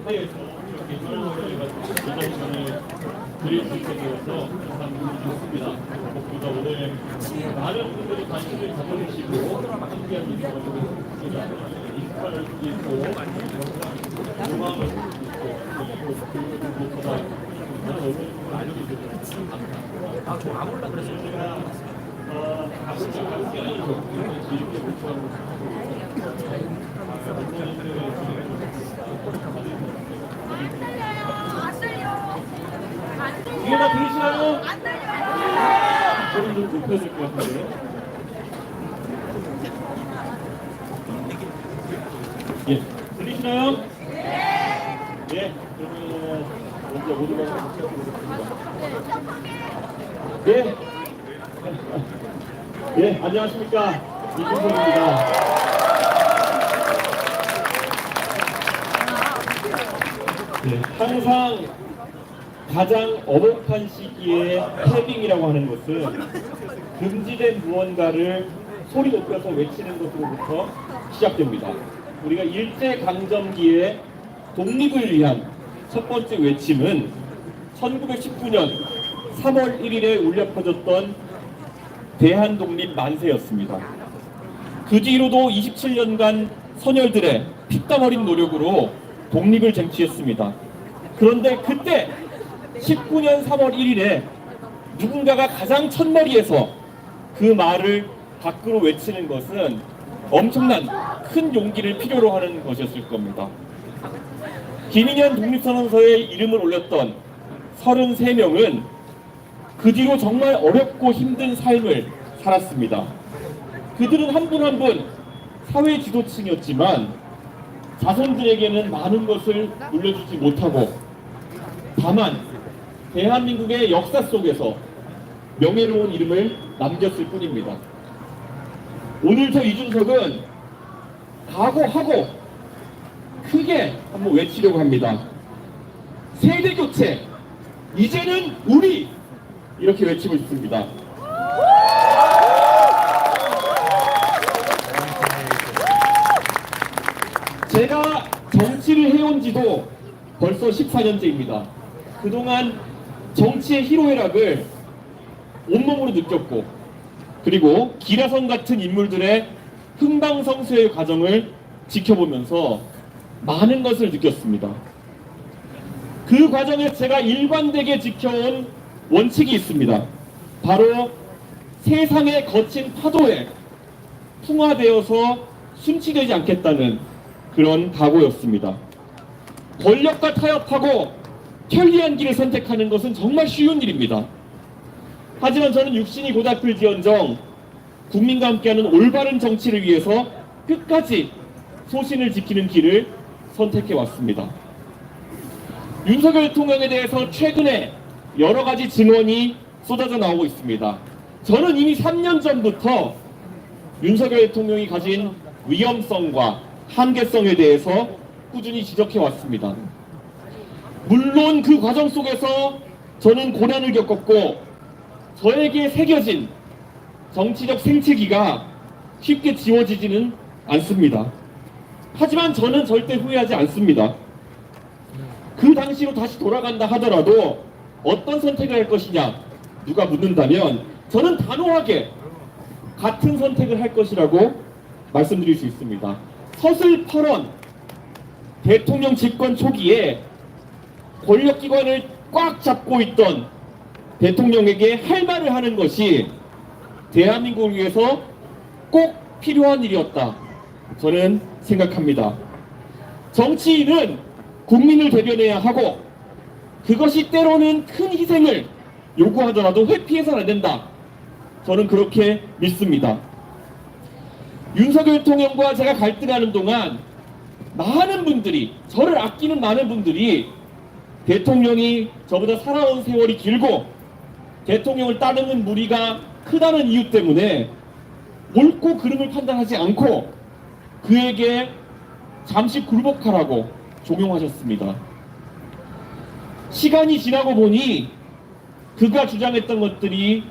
하에서 이렇게 설명을 드릴 수 있게 되어서 참 좋습니다. 무엇보다 오늘 많은 분들이 관심을 가져주시고 함께하는 일을 있습니다. 인스타를 통해서 공항을 무엇보다 알려주셔서 감사합니다. 아, 저 안 올라 그랬어요. 제가 이렇게 목표하고 이게 다 들리시나요? 안 들려요. 소리 좀 높여야 될 것 같은데. 예, 들리시나요? 네. 예, 그러면 먼저 모두가 네. 예, 안녕하십니까. 이준석입니다. 네, 항상 가장 어목한 시기에 패빙이라고 하는 것은 금지된 무언가를 소리 높여서 외치는 것으로부터 시작됩니다. 우리가 일제강점기에 독립을 위한 첫 번째 외침은 1919년 3월 1일에 울려 퍼졌던 대한독립 만세였습니다. 그 뒤로도 27년간 선열들의 피땀 어린 노력으로 독립을 쟁취했습니다. 그런데 그때 19년 3월 1일에 누군가가 가장 첫머리에서 그 말을 밖으로 외치는 것은 엄청난 큰 용기를 필요로 하는 것이었을 겁니다. 김인현 독립선언서에 이름을 올렸던 33명은 그 뒤로 정말 어렵고 힘든 삶을 살았습니다. 그들은 한 분 한 분 사회 지도층이었지만 자손들에게는 많은 것을 물려주지 못하고 다만 대한민국의 역사 속에서 명예로운 이름을 남겼을 뿐입니다. 오늘 저 이준석은 각오하고 크게 한번 외치려고 합니다. 세대교체, 이제는 우리! 이렇게 외치고 싶습니다. 제가 정치를 해온 지도 벌써 14년째입니다. 그동안 정치의 희로애락을 온몸으로 느꼈고 그리고 기라성 같은 인물들의 흥방성쇠의 과정을 지켜보면서 많은 것을 느꼈습니다. 그 과정에 제가 일관되게 지켜온 원칙이 있습니다. 바로 세상의 거친 파도에 풍화되어서 순치되지 않겠다는 그런 각오였습니다. 권력과 타협하고 편리한 길을 선택하는 것은 정말 쉬운 일입니다. 하지만 저는 육신이 고달플지언정 국민과 함께하는 올바른 정치를 위해서 끝까지 소신을 지키는 길을 선택해 왔습니다. 윤석열 대통령에 대해서 최근에 여러 가지 증언이 쏟아져 나오고 있습니다. 저는 이미 3년 전부터 윤석열 대통령이 가진 위험성과 한계성에 대해서 꾸준히 지적해 왔습니다. 물론 그 과정 속에서 저는 고난을 겪었고 저에게 새겨진 정치적 생채기가 쉽게 지워지지는 않습니다. 하지만 저는 절대 후회하지 않습니다. 그 당시로 다시 돌아간다 하더라도 어떤 선택을 할 것이냐 누가 묻는다면 저는 단호하게 같은 선택을 할 것이라고 말씀드릴 수 있습니다. 서슬퍼런 대통령 집권 초기에 권력기관을 꽉 잡고 있던 대통령에게 할 말을 하는 것이 대한민국을 위해서 꼭 필요한 일이었다. 저는 생각합니다. 정치인은 국민을 대변해야 하고 그것이 때로는 큰 희생을 요구하더라도 회피해서는 안 된다. 저는 그렇게 믿습니다. 윤석열 대통령과 제가 갈등하는 동안 많은 분들이, 저를 아끼는 많은 분들이 대통령이 저보다 살아온 세월이 길고 대통령을 따르는 무리가 크다는 이유 때문에 옳고 그름을 판단하지 않고 그에게 잠시 굴복하라고 종용하셨습니다. 시간이 지나고 보니 그가 주장했던 것들이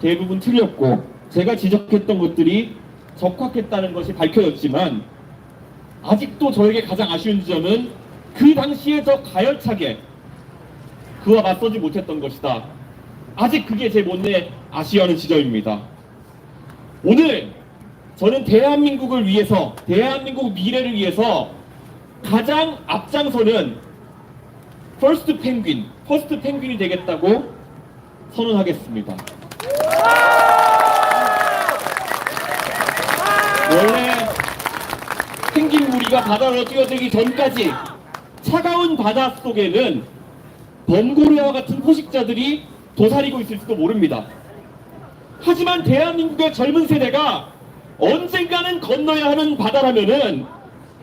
대부분 틀렸고 제가 지적했던 것들이 적확했다는 것이 밝혀졌지만 아직도 저에게 가장 아쉬운 점은 그 당시에 더 가열차게 그와 맞서지 못했던 것이다. 아직 그게 제 못내 아쉬워하는 지점입니다. 오늘 저는 대한민국을 위해서, 대한민국 미래를 위해서 가장 앞장서는 퍼스트 펭귄이 되겠다고 선언하겠습니다. 원래 펭귄 무리가 바다로 뛰어들기 전까지 차가운 바다 속에는 범고래와 같은 포식자들이 도사리고 있을지도 모릅니다. 하지만 대한민국의 젊은 세대가 언젠가는 건너야 하는 바다라면은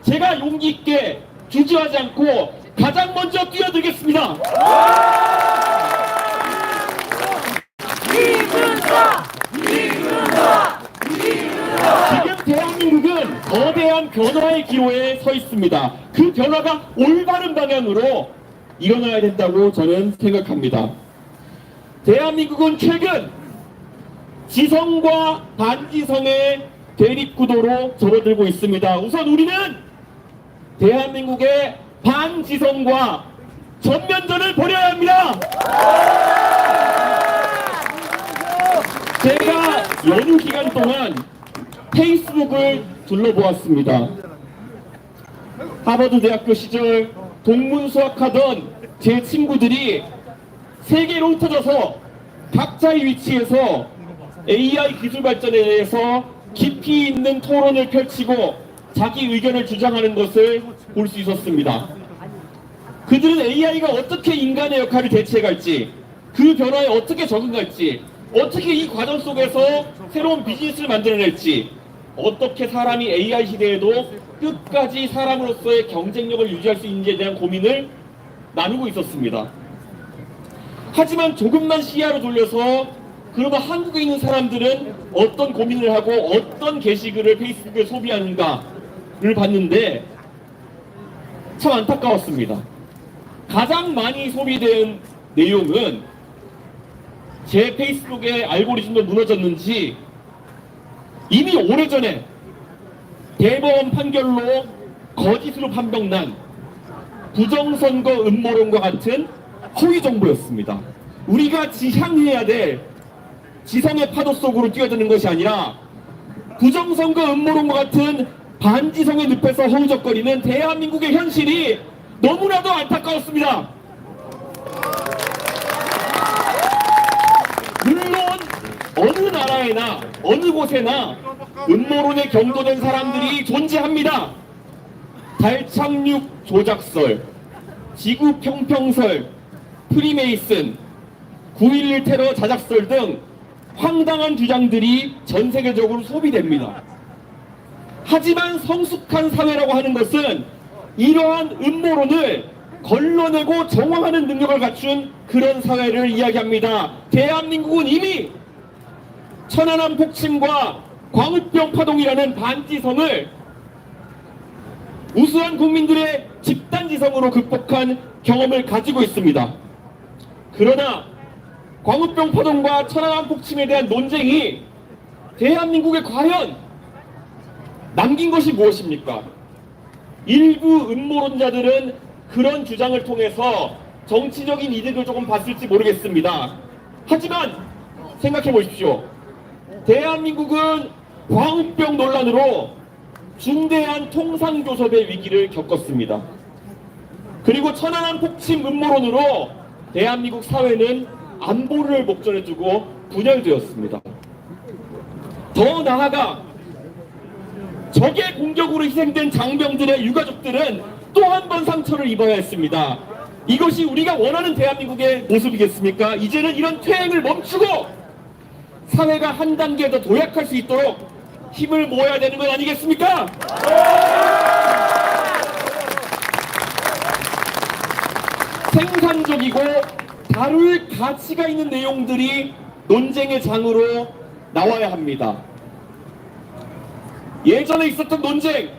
제가 용기 있게 주저하지 않고 가장 먼저 뛰어들겠습니다. 지금 대한민국은 거대한 변화의 기로에 서 있습니다. 그 변화가 올바른 방향으로 일어나야 된다고 저는 생각합니다. 대한민국은 최근 지성과 반지성의 대립구도로 접어들고 있습니다. 우선 우리는 대한민국의 반지성과 전면전을 벌여야 합니다. 제가 연휴 기간 동안 페이스북을 둘러보았습니다. 하버드 대학교 시절 동문수학하던 제 친구들이 세계로 흩어져서 각자의 위치에서 AI 기술 발전에 대해서 깊이 있는 토론을 펼치고 자기 의견을 주장하는 것을 볼 수 있었습니다. 그들은 AI가 어떻게 인간의 역할을 대체해갈지, 그 변화에 어떻게 적응할지, 어떻게 이 과정 속에서 새로운 비즈니스를 만들어낼지, 어떻게 사람이 AI 시대에도 끝까지 사람으로서의 경쟁력을 유지할 수 있는지에 대한 고민을 나누고 있었습니다. 하지만 조금만 시야를 돌려서 그러면 한국에 있는 사람들은 어떤 고민을 하고 어떤 게시글을 페이스북에 소비하는가를 봤는데 참 안타까웠습니다. 가장 많이 소비된 내용은 제 페이스북의 알고리즘도 무너졌는지 이미 오래전에 대법원 판결로 거짓으로 판명난 부정선거 음모론과 같은 허위 정보였습니다. 우리가 지향해야 될 지성의 파도 속으로 뛰어드는 것이 아니라 부정선거 음모론과 같은 반지성의 늪에서 허우적거리는 대한민국의 현실이 너무나도 안타까웠습니다. 물론 어느 나라에나 어느 곳에나 음모론에 경도된 사람들이 존재합니다. 달 착륙 조작설, 지구 평평설, 프리메이슨, 9.11 테러 자작설 등 황당한 주장들이 전 세계적으로 소비됩니다. 하지만 성숙한 사회라고 하는 것은 이러한 음모론을 걸러내고 정화하는 능력을 갖춘 그런 사회를 이야기합니다. 대한민국은 이미 천안함 폭침과 광우병 파동이라는 반지성을 우수한 국민들의 집단지성으로 극복한 경험을 가지고 있습니다. 그러나 광우병 파동과 천안함 폭침에 대한 논쟁이 대한민국에 과연 남긴 것이 무엇입니까? 일부 음모론자들은 그런 주장을 통해서 정치적인 이득을 조금 봤을지 모르겠습니다. 하지만 생각해 보십시오. 대한민국은 광우병 논란으로 중대한 통상교섭의 위기를 겪었습니다. 그리고 천안함 폭침 음모론으로 대한민국 사회는 안보를 목전에 두고 분열되었습니다. 더 나아가 적의 공격으로 희생된 장병들의 유가족들은 또 한 번 상처를 입어야 했습니다. 이것이 우리가 원하는 대한민국의 모습이겠습니까? 이제는 이런 퇴행을 멈추고 사회가 한 단계 더 도약할 수 있도록 힘을 모아야 되는 건 아니겠습니까? 생산적이고 다룰 가치가 있는 내용들이 논쟁의 장으로 나와야 합니다. 예전에 있었던 논쟁,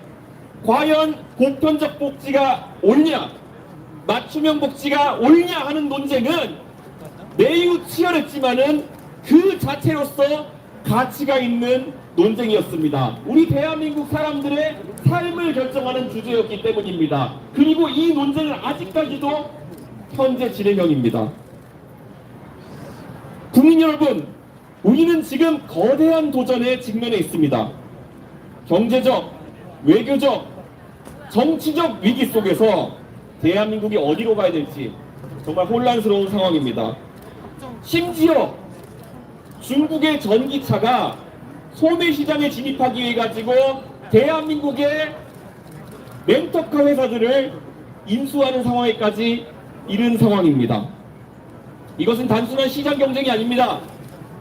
과연 보편적 복지가 옳냐, 맞춤형 복지가 옳냐 하는 논쟁은 매우 치열했지만은 그 자체로서 가치가 있는 논쟁이었습니다. 우리 대한민국 사람들의 삶을 결정하는 주제였기 때문입니다. 그리고 이 논쟁은 아직까지도 현재 진행형입니다. 국민 여러분, 우리는 지금 거대한 도전에 직면해 있습니다. 경제적, 외교적, 정치적 위기 속에서 대한민국이 어디로 가야 될지 정말 혼란스러운 상황입니다. 심지어 중국의 전기차가 소매시장에 진입하기 위해 가지고 대한민국의 렌터카 회사들을 인수하는 상황에까지 이른 상황입니다. 이것은 단순한 시장 경쟁이 아닙니다.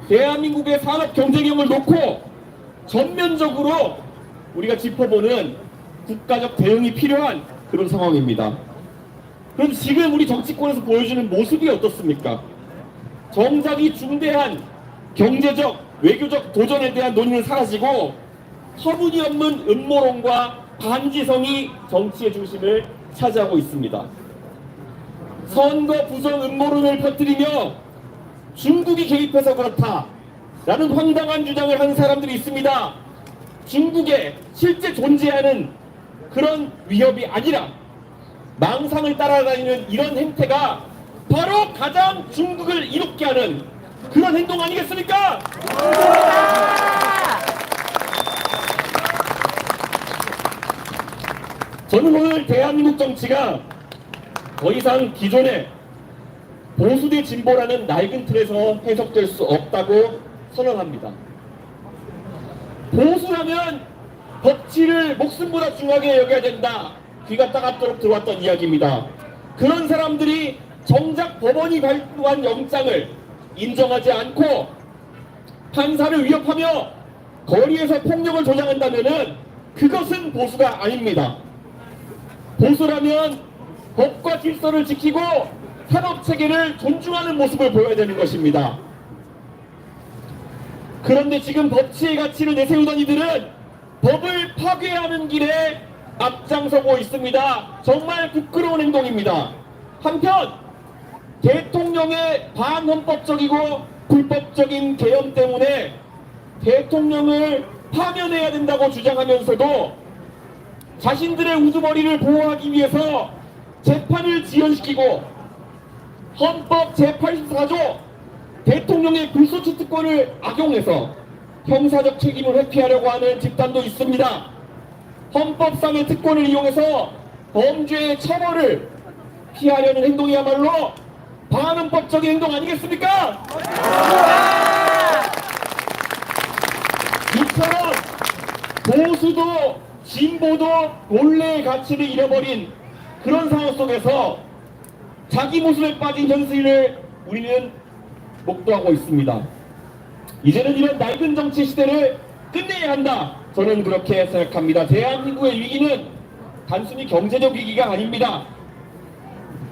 대한민국의 산업 경쟁력을 놓고 전면적으로 우리가 짚어보는 국가적 대응이 필요한 그런 상황입니다. 그럼 지금 우리 정치권에서 보여주는 모습이 어떻습니까? 정작 이 중대한 경제적, 외교적 도전에 대한 논의는 사라지고 터무니없는 음모론과 반지성이 정치의 중심을 차지하고 있습니다. 선거 부정 음모론을 퍼뜨리며 중국이 개입해서 그렇다라는 황당한 주장을 하는 사람들이 있습니다. 중국에 실제 존재하는 그런 위협이 아니라 망상을 따라다니는 이런 행태가 바로 가장 중국을 이롭게 하는 그런 행동 아니겠습니까? 저는 오늘 대한민국 정치가 더 이상 기존의 보수 대 진보라는 낡은 틀에서 해석될 수 없다고 선언합니다. 보수라면 법치를 목숨보다 중요하게 여겨야 된다. 귀가 따갑도록 들어왔던 이야기입니다. 그런 사람들이 정작 법원이 발부한 영장을 인정하지 않고 판사를 위협하며 거리에서 폭력을 조장한다면 그것은 보수가 아닙니다. 보수라면 법과 질서를 지키고 산업체계를 존중하는 모습을 보여야 되는 것입니다. 그런데 지금 법치의 가치를 내세우던 이들은 법을 파괴하는 길에 앞장서고 있습니다. 정말 부끄러운 행동입니다. 한편 대통령의 반헌법적이고 불법적인 계엄 때문에 대통령을 파면해야 된다고 주장하면서도 자신들의 우두머리를 보호하기 위해서 재판을 지연시키고 헌법 제84조 대통령의 불소치 특권을 악용해서 형사적 책임을 회피하려고 하는 집단도 있습니다. 헌법상의 특권을 이용해서 범죄의 처벌을 피하려는 행동이야말로 반헌법적인 행동 아니겠습니까? 이처럼 보수도 진보도 본래의 가치를 잃어버린 그런 상황 속에서 자기 모습에 빠진 현실을 우리는 목도하고 있습니다. 이제는 이런 낡은 정치 시대를 끝내야 한다. 저는 그렇게 생각합니다. 대한민국의 위기는 단순히 경제적 위기가 아닙니다.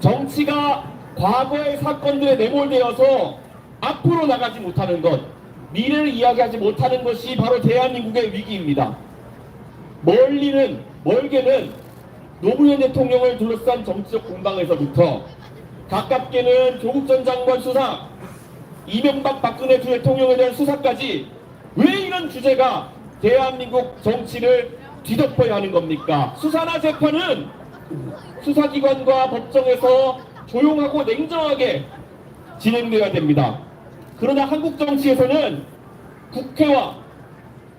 정치가 과거의 사건들에 내몰되어서 앞으로 나가지 못하는 것, 미래를 이야기하지 못하는 것이 바로 대한민국의 위기입니다. 멀게는 노무현 대통령을 둘러싼 정치적 공방에서부터 가깝게는 조국 전 장관 수사, 이명박 박근혜 두 대통령에 대한 수사까지 왜 이런 주제가 대한민국 정치를 뒤덮어야 하는 겁니까? 수사나 재판은 수사기관과 법정에서 조용하고 냉정하게 진행되어야 됩니다. 그러나 한국 정치에서는 국회와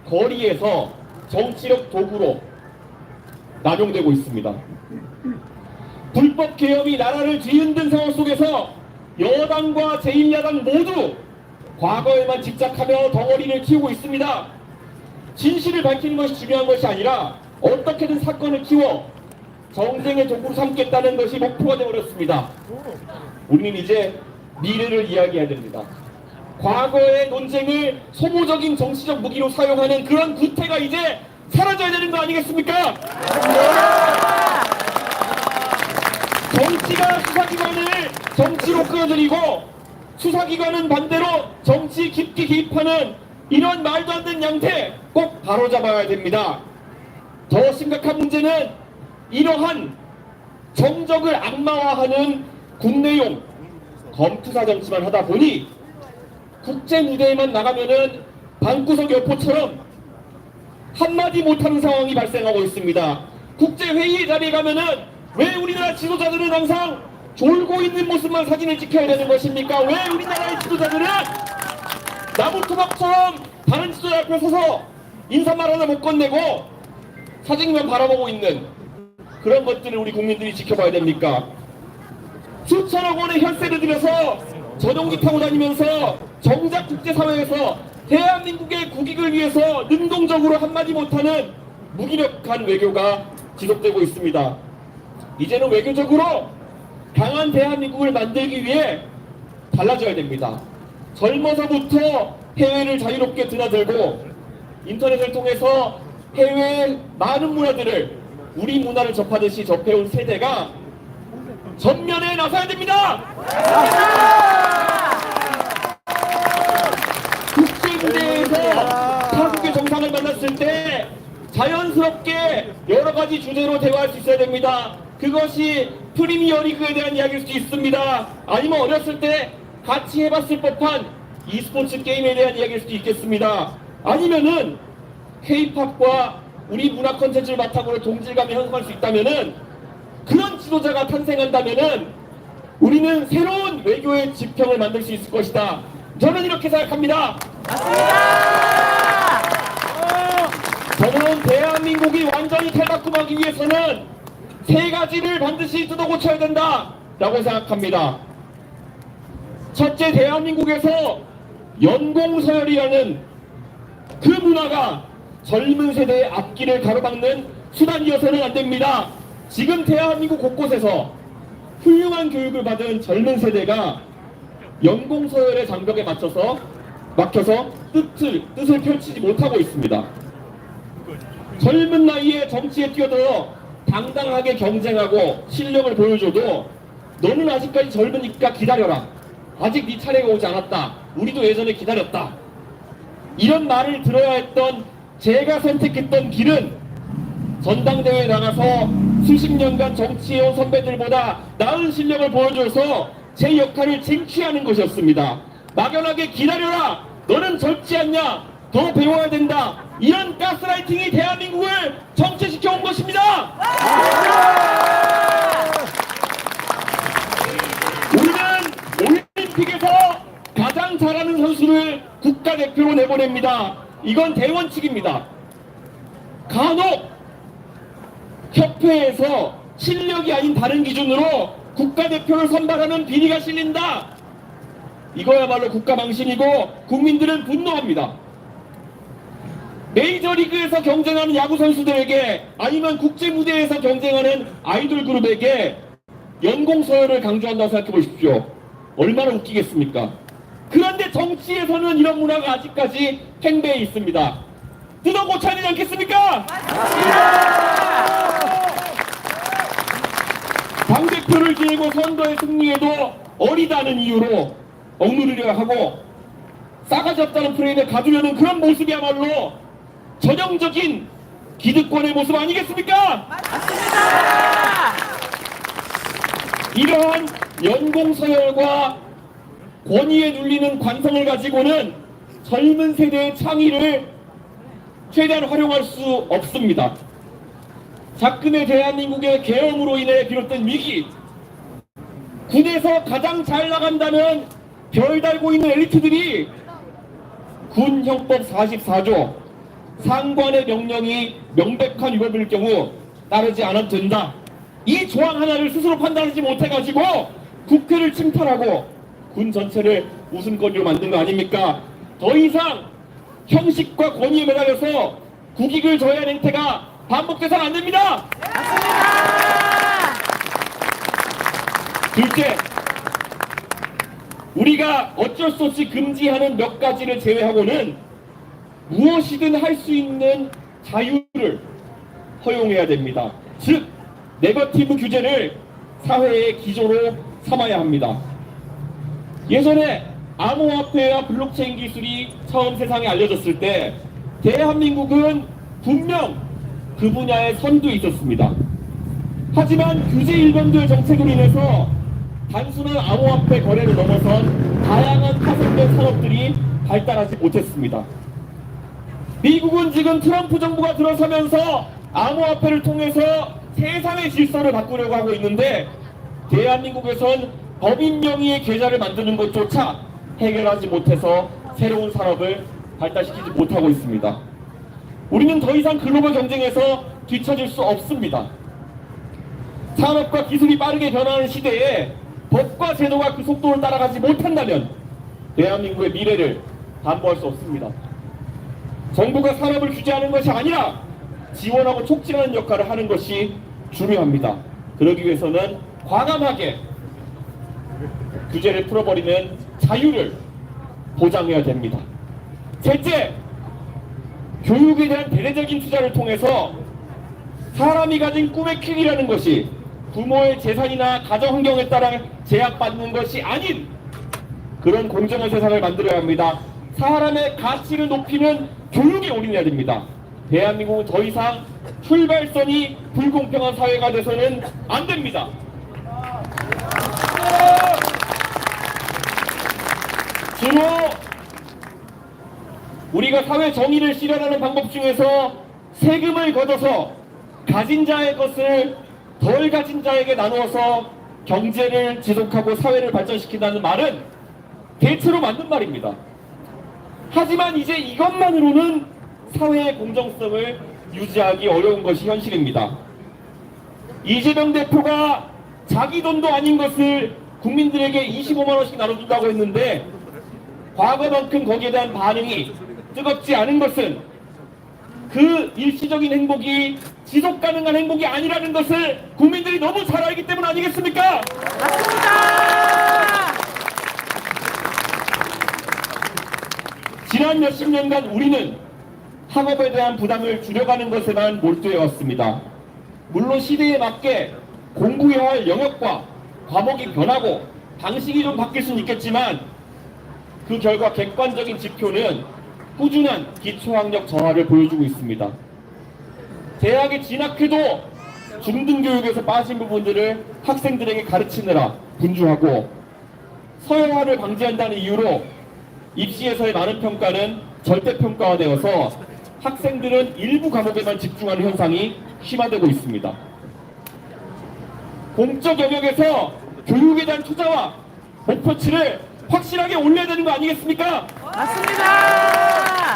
거리에서 정치력 도구로 남용되고 있습니다. 불법 계엄이 나라를 뒤흔든 상황 속에서 여당과 제1야당 모두 과거에만 집착하며 덩어리를 키우고 있습니다. 진실을 밝히는 것이 중요한 것이 아니라 어떻게든 사건을 키워 정쟁의 도구로 삼겠다는 것이 목표가 되어버렸습니다. 우리는 이제 미래를 이야기해야 됩니다. 과거의 논쟁을 소모적인 정치적 무기로 사용하는 그런 구태가 이제 사라져야 되는 거 아니겠습니까? 정치가 수사기관을 정치로 끌어들이고 수사기관은 반대로 정치 깊게 개입하는 이런 말도 안 되는 양태 꼭 바로잡아야 됩니다. 더 심각한 문제는 이러한 정적을 악마화하는 국내용 검투사 정치만 하다 보니 국제 무대에만 나가면은 방구석 여포처럼 한마디 못하는 상황이 발생하고 있습니다. 국제회의 자리에 가면은 왜 우리나라 지도자들은 항상 졸고 있는 모습만 사진을 찍혀야 되는 것입니까? 왜 우리나라의 지도자들은 나무토막처럼 다른 지도자 앞에 서서 인사말 하나 못 건네고 사진만 바라보고 있는 그런 것들을 우리 국민들이 지켜봐야 됩니까? 수천억 원의 혈세를 들여서 전용기 타고 다니면서 정작 국제사회에서 대한민국의 국익을 위해서 능동적으로 한마디 못하는 무기력한 외교가 지속되고 있습니다. 이제는 외교적으로 강한 대한민국을 만들기 위해 달라져야 됩니다. 젊어서부터 해외를 자유롭게 드나들고 인터넷을 통해서 해외의 많은 문화들을 우리 문화를 접하듯이 접해온 세대가 전면에 나서야 됩니다. 국제 무대에서 타국의 정상을 만났을 때 자연스럽게 여러 가지 주제로 대화할 수 있어야 됩니다. 그것이 프리미어리그에 대한 이야기일 수도 있습니다. 아니면 어렸을 때 같이 해봤을 법한 e스포츠 게임에 대한 이야기일 수도 있겠습니다. 아니면은 K-팝과 우리 문화 컨텐츠를 바탕으로 동질감을 형성할 수 있다면은, 그런 지도자가 탄생한다면은 우리는 새로운 외교의 지평을 만들 수 있을 것이다. 저는 이렇게 생각합니다. 저는 대한민국이 완전히 탈바꿈하기 위해서는 세 가지를 반드시 뜯어 고쳐야 된다 라고 생각합니다. 첫째, 대한민국에서 연공서열이라는 그 문화가 젊은 세대의 앞길을 가로막는 수단이어서는 안 됩니다. 지금 대한민국 곳곳에서 훌륭한 교육을 받은 젊은 세대가 연공서열의 장벽에 막혀서 뜻을 펼치지 못하고 있습니다. 젊은 나이에 정치에 뛰어들어 당당하게 경쟁하고 실력을 보여줘도 너는 아직까지 젊으니까 기다려라. 아직 네 차례가 오지 않았다. 우리도 예전에 기다렸다. 이런 말을 들어야 했던 제가 선택했던 길은 전당대회에 나가서 수십 년간 정치해온 선배들보다 나은 실력을 보여줘서 제 역할을 쟁취하는 것이었습니다. 막연하게 기다려라. 너는 젊지 않냐. 더 배워야 된다. 이런 가스라이팅이 대한민국을 정체시켜온 것입니다. 우리는 올림픽에서 가장 잘하는 선수를 국가대표로 내보냅니다. 이건 대원칙입니다. 간혹 협회에서 실력이 아닌 다른 기준으로 국가대표를 선발하는 비리가 실린다. 이거야말로 국가망신이고 국민들은 분노합니다. 메이저리그에서 경쟁하는 야구 선수들에게, 아니면 국제 무대에서 경쟁하는 아이돌 그룹에게 연공서열을 강조한다고 생각해 보십시오. 얼마나 웃기겠습니까? 그런데 정치에서는 이런 문화가 아직까지 팽배해 있습니다. 뜯어 고쳐야 되지 않겠습니까? 당대표를 지내고 선거에 승리해도 어리다는 이유로 억누르려 하고 싸가지 없다는 프레임에 가두려는 그런 모습이야말로 전형적인 기득권의 모습 아니겠습니까? 맞습니다. 이러한 연공서열과 권위에 눌리는 관성을 가지고는 젊은 세대의 창의를 최대한 활용할 수 없습니다. 작금의 대한민국의 계엄으로 인해 비롯된 위기, 군에서 가장 잘 나간다면 별 달고 있는 엘리트들이 군 형법 44조 상관의 명령이 명백한 위법일 경우 따르지 않아도 된다. 이 조항 하나를 스스로 판단하지 못해가지고 국회를 침탈하고 군 전체를 웃음거리로 만든 거 아닙니까? 더 이상 형식과 권위에 매달려서 국익을 저해하는 행태가 반복돼서는 안 됩니다. 둘째, 우리가 어쩔 수 없이 금지하는 몇 가지를 제외하고는 무엇이든 할 수 있는 자유를 허용해야 됩니다. 즉, 네거티브 규제를 사회의 기조로 삼아야 합니다. 예전에 암호화폐와 블록체인 기술이 처음 세상에 알려졌을 때 대한민국은 분명 그 분야에 선두에 있었습니다. 하지만 규제 일본도의 정책으로 인해서 단순한 암호화폐 거래를 넘어선 다양한 파생된 산업들이 발달하지 못했습니다. 미국은 지금 트럼프 정부가 들어서면서 암호화폐를 통해서 세상의 질서를 바꾸려고 하고 있는데 대한민국에선 법인 명의의 계좌를 만드는 것조차 해결하지 못해서 새로운 산업을 발달시키지 못하고 있습니다. 우리는 더 이상 글로벌 경쟁에서 뒤처질 수 없습니다. 산업과 기술이 빠르게 변하는 시대에 법과 제도가 그 속도를 따라가지 못한다면 대한민국의 미래를 담보할 수 없습니다. 정부가 산업을 규제하는 것이 아니라 지원하고 촉진하는 역할을 하는 것이 중요합니다. 그러기 위해서는 과감하게 규제를 풀어버리는 자유를 보장해야 됩니다. 셋째, 교육에 대한 대대적인 투자를 통해서 사람이 가진 꿈의 크기라는 것이 부모의 재산이나 가정 환경에 따라 제약받는 것이 아닌 그런 공정한 세상을 만들어야 합니다. 사람의 가치를 높이는 교육에 올인해야 됩니다. 대한민국은 더 이상 출발선이 불공평한 사회가 돼서는 안 됩니다. 주로 우리가 사회 정의를 실현하는 방법 중에서 세금을 걷어서 가진 자의 것을 덜 가진 자에게 나누어서 경제를 지속하고 사회를 발전시킨다는 말은 대체로 맞는 말입니다. 하지만 이제 이것만으로는 사회의 공정성을 유지하기 어려운 것이 현실입니다. 이재명 대표가 자기 돈도 아닌 것을 국민들에게 25만 원씩 나눠준다고 했는데 과거만큼 거기에 대한 반응이 뜨겁지 않은 것은 그 일시적인 행복이 지속 가능한 행복이 아니라는 것을 국민들이 너무 잘 알기 때문 아니겠습니까? 맞습니다. 지난 몇십 년간 우리는 학업에 대한 부담을 줄여가는 것에만 몰두해왔습니다. 물론 시대에 맞게 공부해야 할 영역과 과목이 변하고 방식이 좀 바뀔 수는 있겠지만 그 결과 객관적인 지표는 꾸준한 기초학력 저하를 보여주고 있습니다. 대학에 진학해도 중등교육에서 빠진 부분들을 학생들에게 가르치느라 분주하고 서열화를 방지한다는 이유로 입시에서의 많은 평가는 절대평가화되어서 학생들은 일부 과목에만 집중하는 현상이 심화되고 있습니다. 공적 영역에서 교육에 대한 투자와 목표치를 확실하게 올려야 되는 거 아니겠습니까? 맞습니다.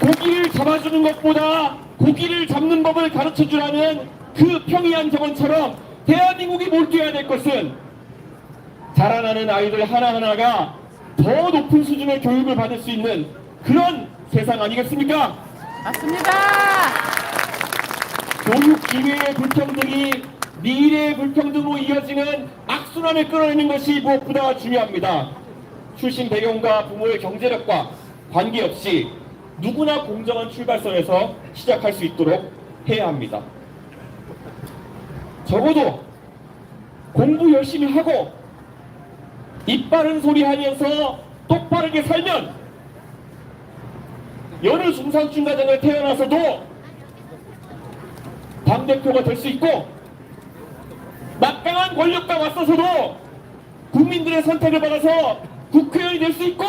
고기를 잡아주는 것보다 고기를 잡는 법을 가르쳐주라는 그 평이한 격언처럼 대한민국이 몰두해야 될 것은 자라나는 아이들 하나하나가 더 높은 수준의 교육을 받을 수 있는 그런 세상 아니겠습니까? 맞습니다. 교육 기회의 불평등이 미래의 불평등으로 이어지는 악순환을 끌어내는 것이 무엇보다 중요합니다. 출신 배경과 부모의 경제력과 관계없이 누구나 공정한 출발선에서 시작할 수 있도록 해야 합니다. 적어도 공부 열심히 하고 입 바른 소리 하면서 똑바르게 살면 여느 중산중가정에 태어나서도 당대표가 될 수 있고 막강한 권력과 맞서서도 국민들의 선택을 받아서 국회의원이 될 수 있고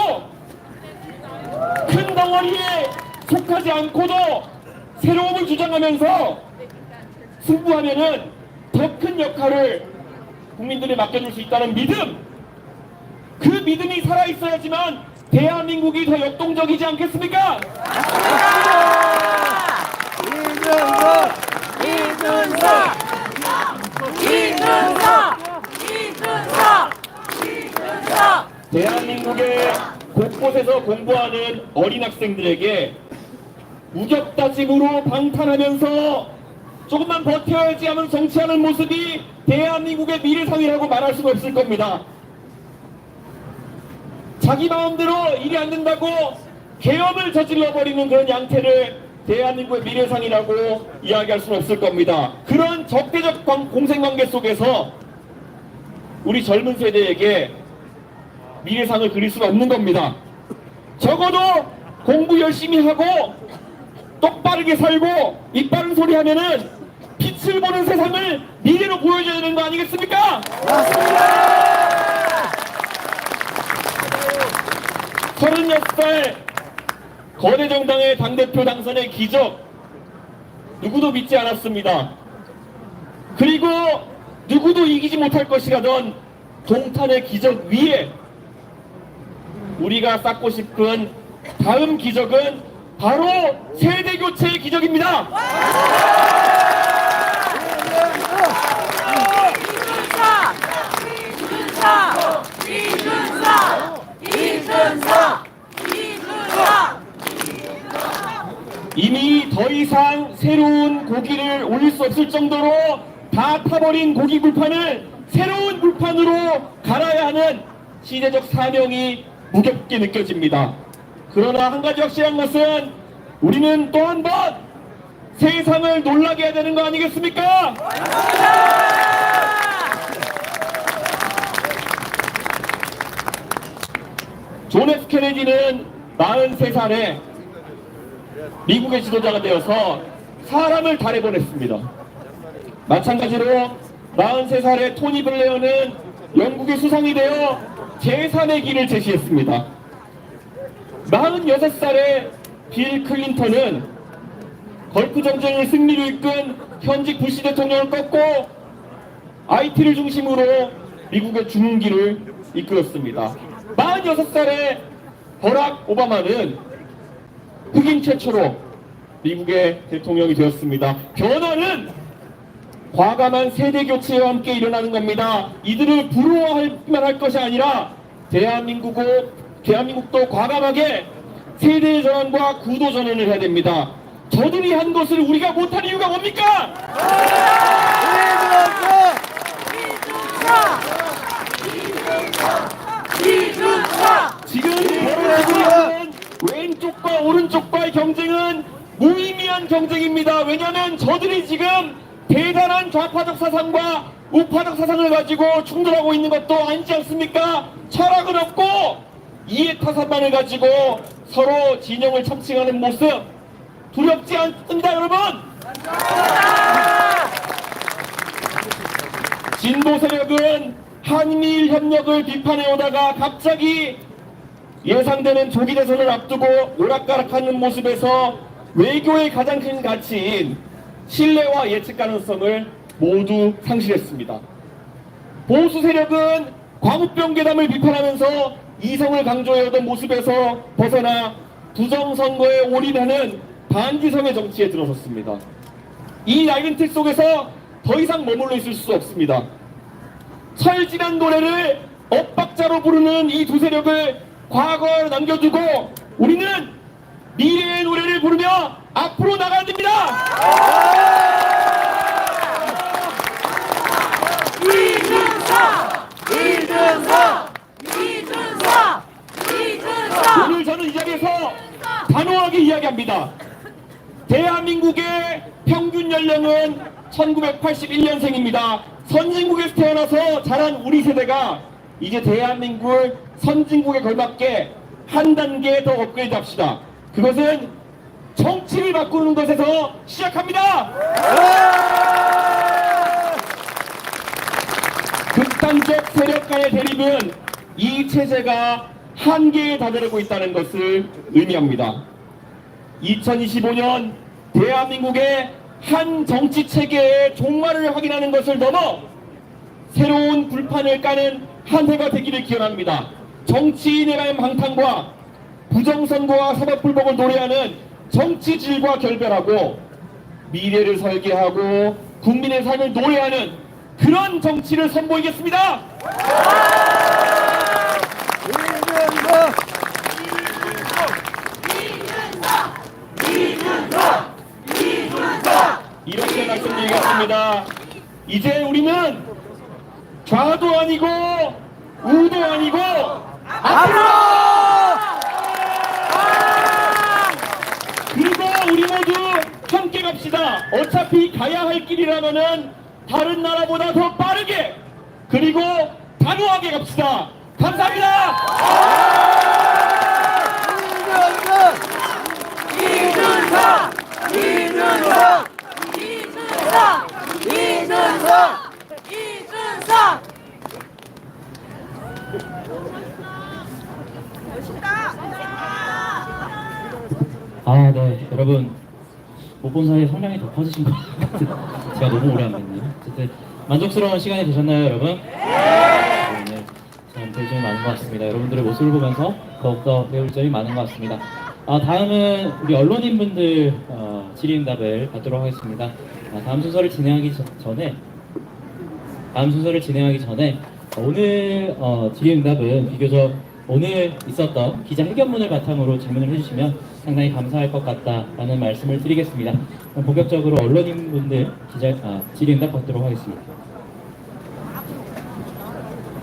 큰 덩어리에 속하지 않고도 새로움을 주장하면서 승부하면은 더 큰 역할을 국민들이 맡겨줄 수 있다는 믿음, 그 믿음이 살아있어야지만 대한민국이 더 역동적이지 않겠습니까? 대한민국의 곳곳에서 공부하는 어린 학생들에게 우격다짐으로 방탄하면서 조금만 버텨야지 하면 정치하는 모습이 대한민국의 미래상이라고 말할 수는 없을 겁니다. 자기 마음대로 일이 안 된다고 계엄을 저질러버리는 그런 양태를 대한민국의 미래상이라고 이야기할 수는 없을 겁니다. 그런 적대적 공생관계 속에서 우리 젊은 세대에게 미래상을 그릴 수는 없는 겁니다. 적어도 공부 열심히 하고 똑바르게 살고 입 바른 소리 하면은 빛을 보는 세상을 미래로 보여줘야 되는 거 아니겠습니까? 맞습니다. 36살 거대 정당의 당대표 당선의 기적 누구도 믿지 않았습니다. 그리고 누구도 이기지 못할 것이라던 동탄의 기적 위에 우리가 쌓고 싶은 다음 기적은 바로 세대교체의 기적입니다. 이미 더 이상 새로운 고기를 올릴 수 없을 정도로 다 타버린 고기 불판을 새로운 불판으로 갈아야 하는 시대적 사명이 무겁게 느껴집니다. 그러나 한 가지 확실한 것은 우리는 또 한 번 세상을 놀라게 해야 되는 거 아니겠습니까? 존 F 케네디는 43살에 미국의 지도자가 되어서 사람을 달에 보냈습니다. 마찬가지로 43살의 토니 블레어는 영국의 수상이 되어 제3의 길을 제시했습니다. 46살의 빌 클린턴은 걸프 전쟁을 승리로 이끈 현직 부시 대통령을 꺾고 IT를 중심으로 미국의 중흥기를 이끌었습니다. 46살의 버락 오바마는 흑인 최초로 미국의 대통령이 되었습니다. 변화는 과감한 세대교체와 함께 일어나는 겁니다. 이들을 부러워할만 할 것이 아니라 대한민국도 과감하게 세대 전환과 구도 전환을 해야 됩니다. 저들이 한 것을 우리가 못할 이유가 뭡니까? 지금 벌어지고 있는 왼쪽과 오른쪽과의 경쟁은 무의미한 경쟁입니다. 왜냐하면 저들이 지금 대단한 좌파적 사상과 우파적 사상을 가지고 충돌하고 있는 것도 아니지 않습니까? 철학은 없고 이해타산만을 가지고 서로 진영을 참칭하는 모습 두렵지 않습니다, 여러분. 진보 세력은 한미일 협력을 비판해 오다가 갑자기 예상되는 조기 대선을 앞두고 오락가락하는 모습에서 외교의 가장 큰 가치인 신뢰와 예측 가능성을 모두 상실했습니다. 보수 세력은 광우병 괴담을 비판하면서 이성을 강조해오던 모습에서 벗어나 부정선거에 올인하는 반기성의 정치에 들어섰습니다. 이 낡은 틀 속에서 더 이상 머물러 있을 수 없습니다. 철진한 노래를 엇박자로 부르는 이 두 세력을 과거에 남겨두고 우리는 미래의 노래를 부르며 앞으로 나가야 됩니다. 오늘 저는 이 자리에서 단호하게 이야기합니다. 대한민국의 평균 연령은 1981년생입니다. 선진국에서 태어나서 자란 우리 세대가 이제 대한민국을 선진국에 걸맞게 한 단계 더 업그레이드 합시다. 그것은 정치를 바꾸는 것에서 시작합니다. 극단적 세력 간의 대립은 이 체제가 한계에 다다르고 있다는 것을 의미합니다. 2025년 대한민국의 한 정치 체계의 종말을 확인하는 것을 넘어 새로운 불판을 까는 한 해가 되기를 기원합니다. 정치인에 대한 방탕과 부정선거와 사법불복을 노래하는 정치질과 결별하고 미래를 설계하고 국민의 삶을 노래하는 그런 정치를 선보이겠습니다. 이렇게 말씀드리겠습니다. 이제 우리는 좌도 아니고 우도 아니고 앞으로! 그리고 우리 모두 함께 갑시다. 어차피 가야 할 길이라면은 다른 나라보다 더 빠르게 그리고 단호하게 갑시다. 감사합니다. 멋있다. 아, 네. 여러분, 못 본 사이에 성량이 더 커지신 것 같아요. 제가 너무 오래 안 뵀네요. 어쨌든, 만족스러운 시간이 되셨나요, 여러분? 네. 참 배울 점이 많은 것 같습니다. 여러분들의 모습을 보면서 더욱더 배울 점이 많은 것 같습니다. 다음은 우리 언론인분들 질의응답을 받도록 하겠습니다. 다음 순서를 진행하기 전에 오늘 질의응답은 비교적 오늘 있었던 기자회견문을 바탕으로 질문을 해주시면 상당히 감사할 것 같다라는 말씀을 드리겠습니다. 그럼 본격적으로 언론인분들 질의응답 받도록 하겠습니다.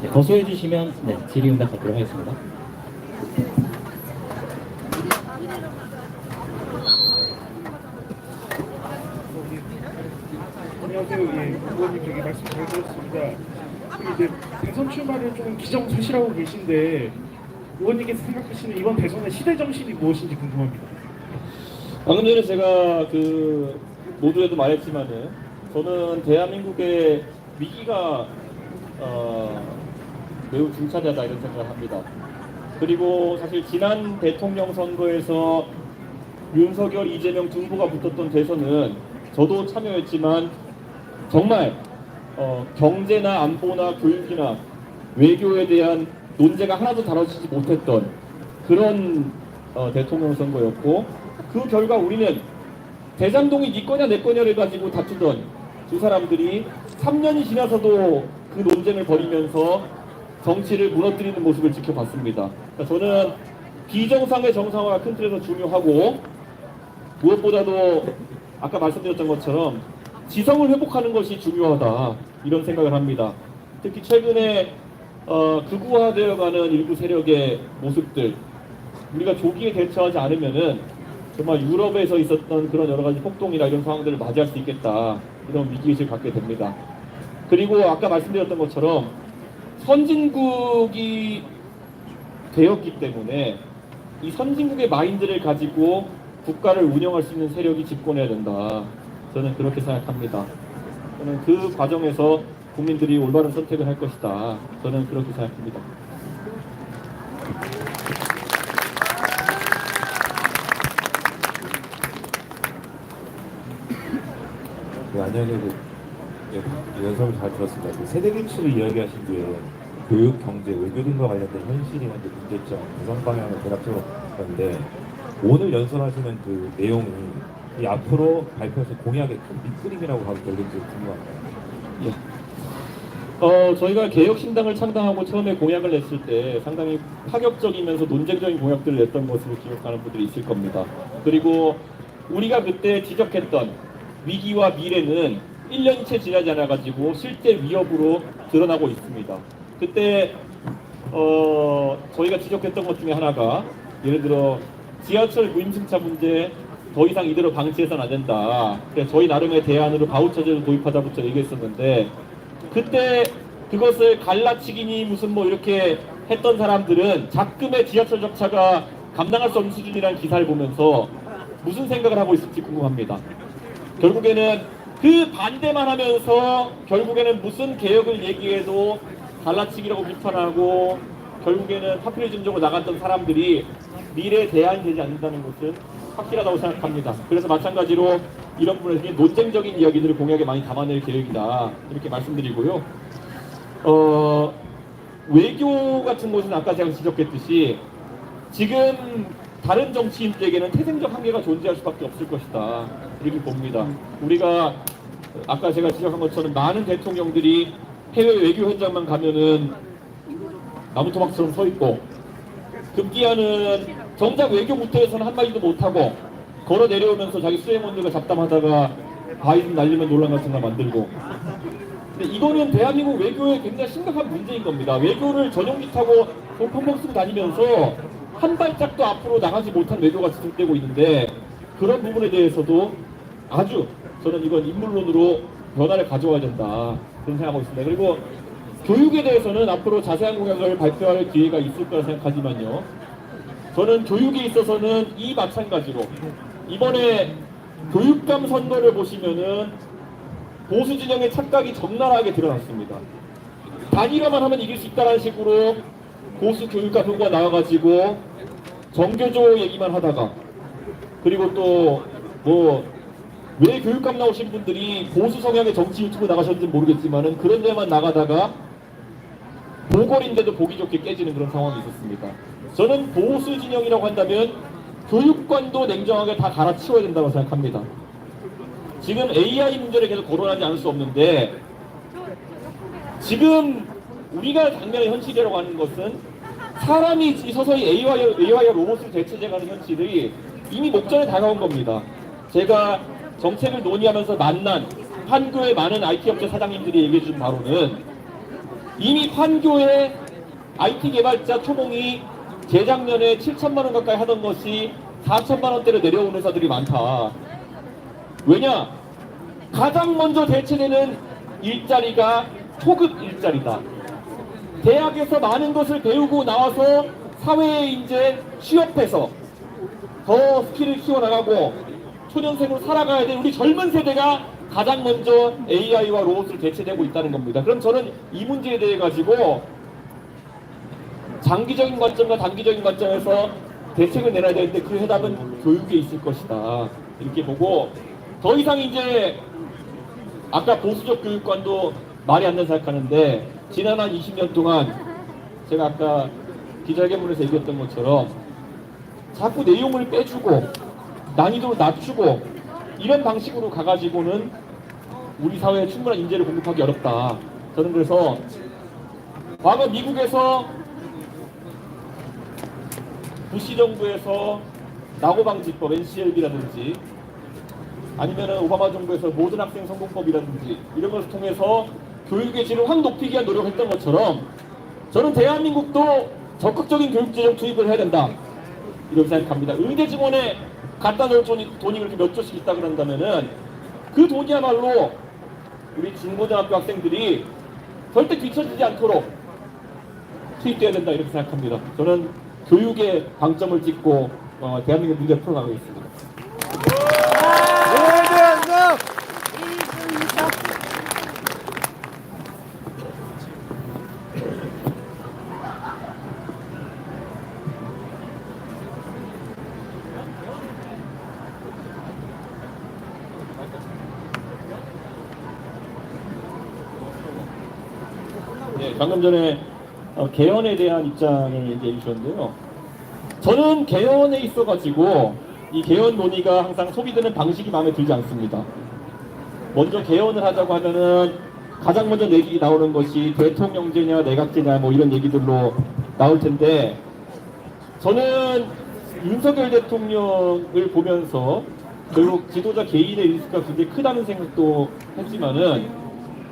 네, 거소해주시면 질의응답 받도록 하겠습니다. 안녕하세요. 예, 의원님 되게 말씀 잘 들었습니다. 이제 대선 출마를 좀 기정사실하고 계신데 의원님께서 생각하시는 이번 대선의 시대 정신이 무엇인지 궁금합니다. 방금 전에 제가 모두에도 말했지만은 저는 대한민국의 위기가 매우 중차대하다 이런 생각을 합니다. 그리고 사실 지난 대통령 선거에서 윤석열, 이재명 두 후보가 붙었던 대선은 저도 참여했지만 정말 경제나 안보나 교육이나 외교에 대한 논제가 하나도 다뤄지지 못했던 그런 대통령 선거였고, 그 결과 우리는 대장동이 네 거냐 내 거냐를 가지고 다투던 두 사람들이 3년이 지나서도 그 논쟁을 벌이면서 정치를 무너뜨리는 모습을 지켜봤습니다. 그러니까 저는 비정상의 정상화가 큰 틀에서 중요하고, 무엇보다도 아까 말씀드렸던 것처럼 지성을 회복하는 것이 중요하다 이런 생각을 합니다. 특히 최근에 극우화되어가는 일부 세력의 모습들, 우리가 조기에 대처하지 않으면은 정말 유럽에서 있었던 그런 여러 가지 폭동이나 이런 상황들을 맞이할 수 있겠다, 이런 위기의식을 갖게 됩니다. 그리고 아까 말씀드렸던 것처럼 선진국이 되었기 때문에 이 선진국의 마인드를 가지고 국가를 운영할 수 있는 세력이 집권해야 된다, 저는 그렇게 생각합니다. 저는 그 과정에서 국민들이 올바른 선택을 할 것이다, 저는 그렇게 생각합니다. 네, 안녕하세요. 연설을 잘 들었습니다. 세대 교체를 이야기하신 뒤에 교육, 경제, 외교 등과 관련된 현실이나 문제점, 개선 방향을 대략적으로 봤는데, 오늘 연설하시는 그 내용이 이 앞으로 발표하실 공약의 큰 밑그림이라고 봐도 될지 궁금합니다. 저희가 개혁신당을 창당하고 처음에 공약을 냈을 때 상당히 파격적이면서 논쟁적인 공약들을 냈던 것으로 기억하는 분들이 있을 겁니다. 그리고 우리가 그때 지적했던 위기와 미래는 1년이 채 지나지 않아가지고 실제 위협으로 드러나고 있습니다. 그때 저희가 지적했던 것 중에 하나가, 예를 들어 지하철 무임승차 문제 더 이상 이대로 방치해서는 안 된다, 그래서 저희 나름의 대안으로 바우처제를 도입하자부터 얘기했었는데, 그때 그것을 갈라치기니 무슨 뭐 이렇게 했던 사람들은 작금의 지하철 적차가 감당할 수 없는 수준이라는 기사를 보면서 무슨 생각을 하고 있을지 궁금합니다. 결국에는 그 반대만 하면서 결국에는 무슨 개혁을 얘기해도 갈라치기라고 비판하고 결국에는 파퓰리즘적으로 나갔던 사람들이 미래에 대안이 되지 않는다는 것은 확실하다고 생각합니다. 그래서 마찬가지로 이런 부분에서 논쟁적인 이야기들을 공약에 많이 담아낼 계획이다, 이렇게 말씀드리고요. 외교 같은 것은 아까 제가 지적했듯이 지금 다른 정치인들에게는 태생적 한계가 존재할 수밖에 없을 것이다, 이렇게 봅니다. 우리가 아까 제가 지적한 것처럼 많은 대통령들이 해외 외교 현장만 가면은 나무토막처럼 서 있고, 급기야는 정작 외교 무대에서는 한마디도 못하고 걸어 내려오면서 자기 수행원들과 잡담하다가 바이든 날리면 논란 같은 거 만들고. 근데 이거는 대한민국 외교에 굉장히 심각한 문제인 겁니다. 외교를 전용기 타고 펑펑 쓰고 다니면서 한 발짝도 앞으로 나가지 못한 외교가 지속되고 있는데, 그런 부분에 대해서도 아주 저는 이건 인물론으로 변화를 가져와야 된다, 그런 생각하고 있습니다. 그리고 교육에 대해서는 앞으로 자세한 공약을 발표할 기회가 있을 거라 생각하지만요, 저는 교육에 있어서는 이 마찬가지로 이번에 교육감 선거를 보시면은 보수 진영의 착각이 적나라하게 드러났습니다. 단일화만 하면 이길 수 있다는 식으로 보수 교육감 후보가 나와가지고 정교조 얘기만 하다가 그리고 또 뭐 왜 교육감 나오신 분들이 보수 성향의 정치 유튜브 나가셨는지 모르겠지만은 그런 데만 나가다가 보궐인데도 보기 좋게 깨지는 그런 상황이 있었습니다. 저는 보수 진영이라고 한다면 교육관도 냉정하게 다 갈아치워야 된다고 생각합니다. 지금 AI 문제를 계속 거론하지 않을 수 없는데 지금 우리가 당면의 현실이라고 하는 것은 사람이 서서히 AI와 로봇을 대체해가는 현실이 이미 목전에 다가온 겁니다. 제가 정책을 논의하면서 만난 판교의 많은 IT 업체 사장님들이 얘기해 준 바로는 이미 판교의 IT 개발자 초봉이 재작년에 7천만 원 가까이 하던 것이 4천만 원대로 내려오는 회사들이 많다. 왜냐? 가장 먼저 대체되는 일자리가 초급 일자리다. 대학에서 많은 것을 배우고 나와서 사회에 이제 취업해서 더 스킬을 키워나가고 초년생으로 살아가야 될 우리 젊은 세대가 가장 먼저 AI와 로봇을 대체되고 있다는 겁니다. 그럼 저는 이 문제에 대해 가지고 장기적인 관점과 단기적인 관점에서 대책을 내놔야 되는데 그 해답은 교육에 있을 것이다. 이렇게 보고 더 이상 이제 아까 보수적 교육관도 말이 안 된다 생각하는데 지난 한 20년 동안 제가 아까 기자회견문에서 얘기했던 것처럼 자꾸 내용을 빼주고 난이도를 낮추고 이런 방식으로 가가지고는 우리 사회에 충분한 인재를 공급하기 어렵다. 저는 그래서 과거 미국에서 부시 정부에서 낙오방지법 NCLB라든지 아니면은 오바마 정부에서 모든 학생 성공법이라든지 이런 것을 통해서 교육의 질을 확 높이기 위한 노력을 했던 것처럼 저는 대한민국도 적극적인 교육재정 투입을 해야 된다. 이렇게 생각합니다. 의대 증원에 갖다 놓을 돈이 그렇게 몇 조씩 있다 그런다면은 그 돈이야말로 우리 중고등학교 학생들이 절대 뒤처지지 않도록 투입돼야 된다 이렇게 생각합니다. 저는 교육에 방점을 찍고 대한민국 문제를 풀어나가고 있습니다. 네, 방금 전에 개헌에 대한 입장을 얘기해 주셨는데요. 저는 개헌에 있어가지고 이 개헌 논의가 항상 소비되는 방식이 마음에 들지 않습니다. 먼저 개헌을 하자고 하면은 가장 먼저 얘기 나오는 것이 대통령제냐 내각제냐 뭐 이런 얘기들로 나올 텐데 저는 윤석열 대통령을 보면서 결국 지도자 개인의 리스크가 굉장히 크다는 생각도 했지만은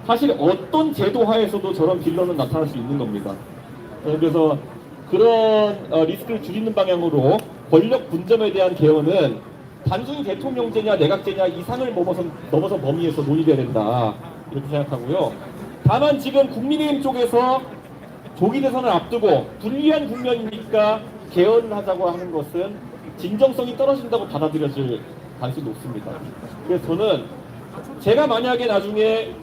사실 어떤 제도 하에서도 저런 빌런은 나타날 수 있는 겁니다. 그래서 그런 리스크를 줄이는 방향으로 권력 분점에 대한 개헌은 단순히 대통령제냐 내각제냐 이상을 넘어서 범위에서 논의돼야 된다 이렇게 생각하고요. 다만 지금 국민의힘 쪽에서 조기 대선을 앞두고 불리한 국면이니까 개헌을 하자고 하는 것은 진정성이 떨어진다고 받아들여질 가능성이 높습니다. 그래서 저는 제가 만약에 나중에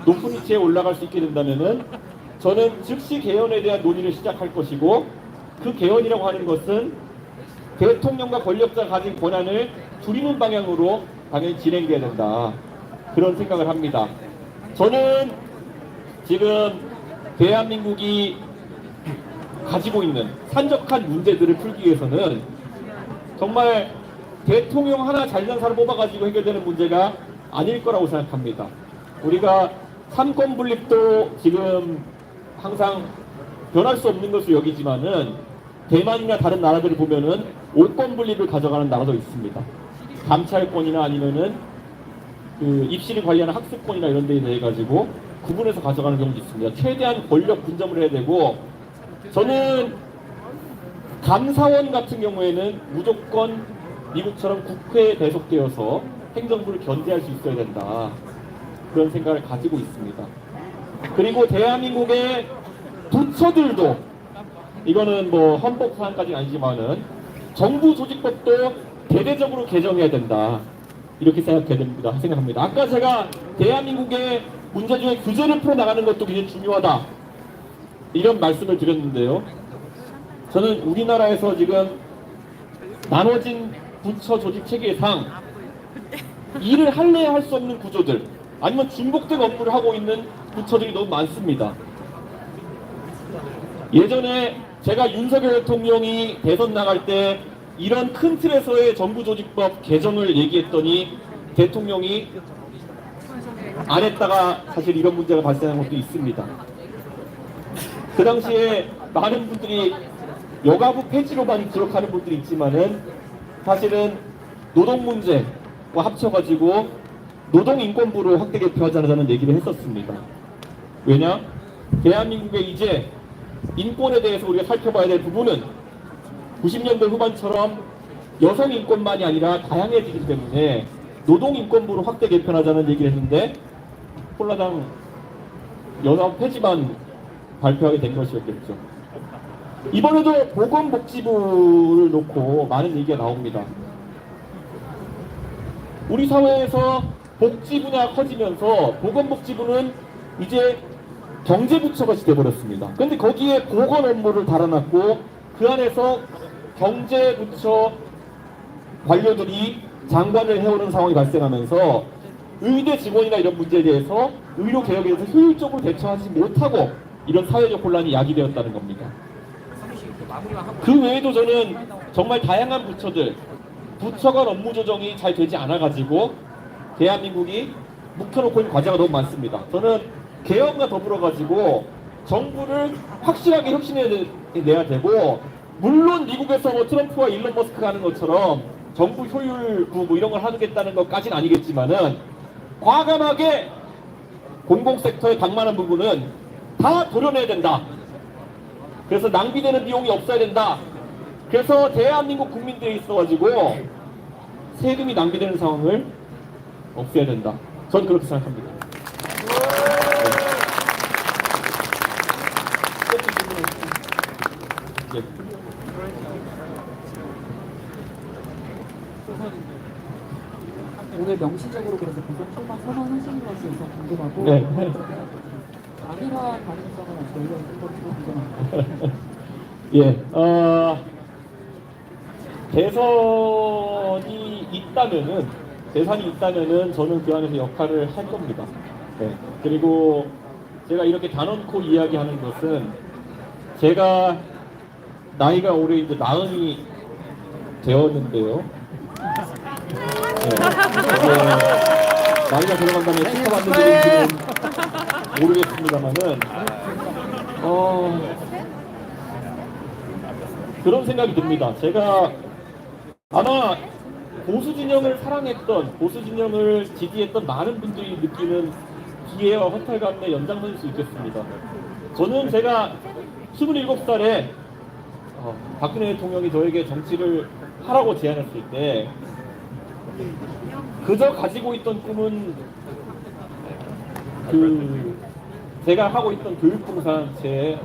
높은 위치에 올라갈 수 있게 된다면은 저는 즉시 개헌에 대한 논의를 시작할 것이고 그 개헌이라고 하는 것은 대통령과 권력자가 가진 권한을 줄이는 방향으로 당연히 진행돼야 된다. 그런 생각을 합니다. 저는 지금 대한민국이 가지고 있는 산적한 문제들을 풀기 위해서는 정말 대통령 하나 잘난 사람 뽑아가지고 해결되는 문제가 아닐 거라고 생각합니다. 우리가 삼권 분립도 지금 항상 변할 수 없는 것을 여기지만은 대만이나 다른 나라들을 보면은 5권 분립을 가져가는 나라도 있습니다. 감찰권이나 아니면은 그 입시를 관리하는 학습권이나 이런 데에 대해 가지고 구분해서 가져가는 경우도 있습니다. 최대한 권력 분점을 해야 되고 저는 감사원 같은 경우에는 무조건 미국처럼 국회에 배속되어서 행정부를 견제할 수 있어야 된다. 그런 생각을 가지고 있습니다. 그리고 대한민국의 부처들도 이거는 뭐 헌법 사항까지는 아니지만은 정부 조직법도 대대적으로 개정해야 된다. 이렇게 생각합니다. 아까 제가 대한민국의 문제 중에 규제를 풀어나가는 것도 굉장히 중요하다. 이런 말씀을 드렸는데요. 저는 우리나라에서 지금 나눠진 부처 조직 체계상 일을 할래야 할 수 없는 구조들 아니면 중복된 업무를 하고 있는 부처들이 너무 많습니다. 예전에 제가 윤석열 대통령이 대선 나갈 때 이런 큰 틀에서의 정부조직법 개정을 얘기했더니 대통령이 안 했다가 사실 이런 문제가 발생한 것도 있습니다. 그 당시에 많은 분들이 여가부 폐지로만 기록하는 분들이 있지만은 사실은 노동 문제와 합쳐가지고 노동인권부를 확대 개표하자는 얘기를 했었습니다. 왜냐? 대한민국에 이제 인권에 대해서 우리가 살펴봐야 될 부분은 90년대 후반처럼 여성 인권만이 아니라 다양해지기 때문에 노동인권부를 확대 개편하자는 얘기를 했는데 홀라당 연합 폐지만 발표하게 된 것이었겠죠. 이번에도 보건복지부를 놓고 많은 얘기가 나옵니다. 우리 사회에서 복지 분야가 커지면서 보건복지부는 이제 경제부처가 돼버렸습니다. 그런데 거기에 보건 업무를 달아놨고 그 안에서 경제부처 관료들이 장관을 해오는 상황이 발생하면서 의대 직원이나 이런 문제에 대해서 의료개혁에 대해서 효율적으로 대처하지 못하고 이런 사회적 혼란이 야기되었다는 겁니다. 그 외에도 저는 정말 다양한 부처들, 부처 간 업무 조정이 잘 되지 않아가지고 대한민국이 묵혀놓고 있는 과제가 너무 많습니다. 저는 개혁과 더불어가지고 정부를 확실하게 혁신해내야 되고, 물론 미국에서 뭐 트럼프와 일론 머스크가 하는 것처럼 정부 효율부 뭐 이런 걸 하겠다는 것까지는 아니겠지만은 과감하게 공공섹터의 방만한 부분은 다 도려내야 된다. 그래서 낭비되는 비용이 없어야 된다. 그래서 대한민국 국민들에 있어가지고 세금이 낭비되는 상황을 없애야 된다. 전 그렇게 생각합니다. 네. 오늘 명시적으로 그래서 부산 출마 선언하시는 것에 우선 궁금하고 네. 아니라 가능성은 어떻게 이런 것도 궁금합니다. 예, 대선이 있다면은 저는 그 안에서 역할을 할 겁니다. 네. 그리고 제가 이렇게 단언코 이야기하는 것은 제가 나이가 올해 이제 40이 되었는데요. 네. 나이가 들어간다면 축하받는 일인지는 모르겠습니다만은 그런 생각이 듭니다. 제가 아마 보수 진영을 사랑했던, 보수 진영을 지지했던 많은 분들이 느끼는 기회와 허탈감의 연장선일 수 있겠습니다. 저는 제가 27살에 박근혜 대통령이 저에게 정치를 하라고 제안했을 때 그저 가지고 있던 꿈은 제가 하고 있던 교육봉사단체에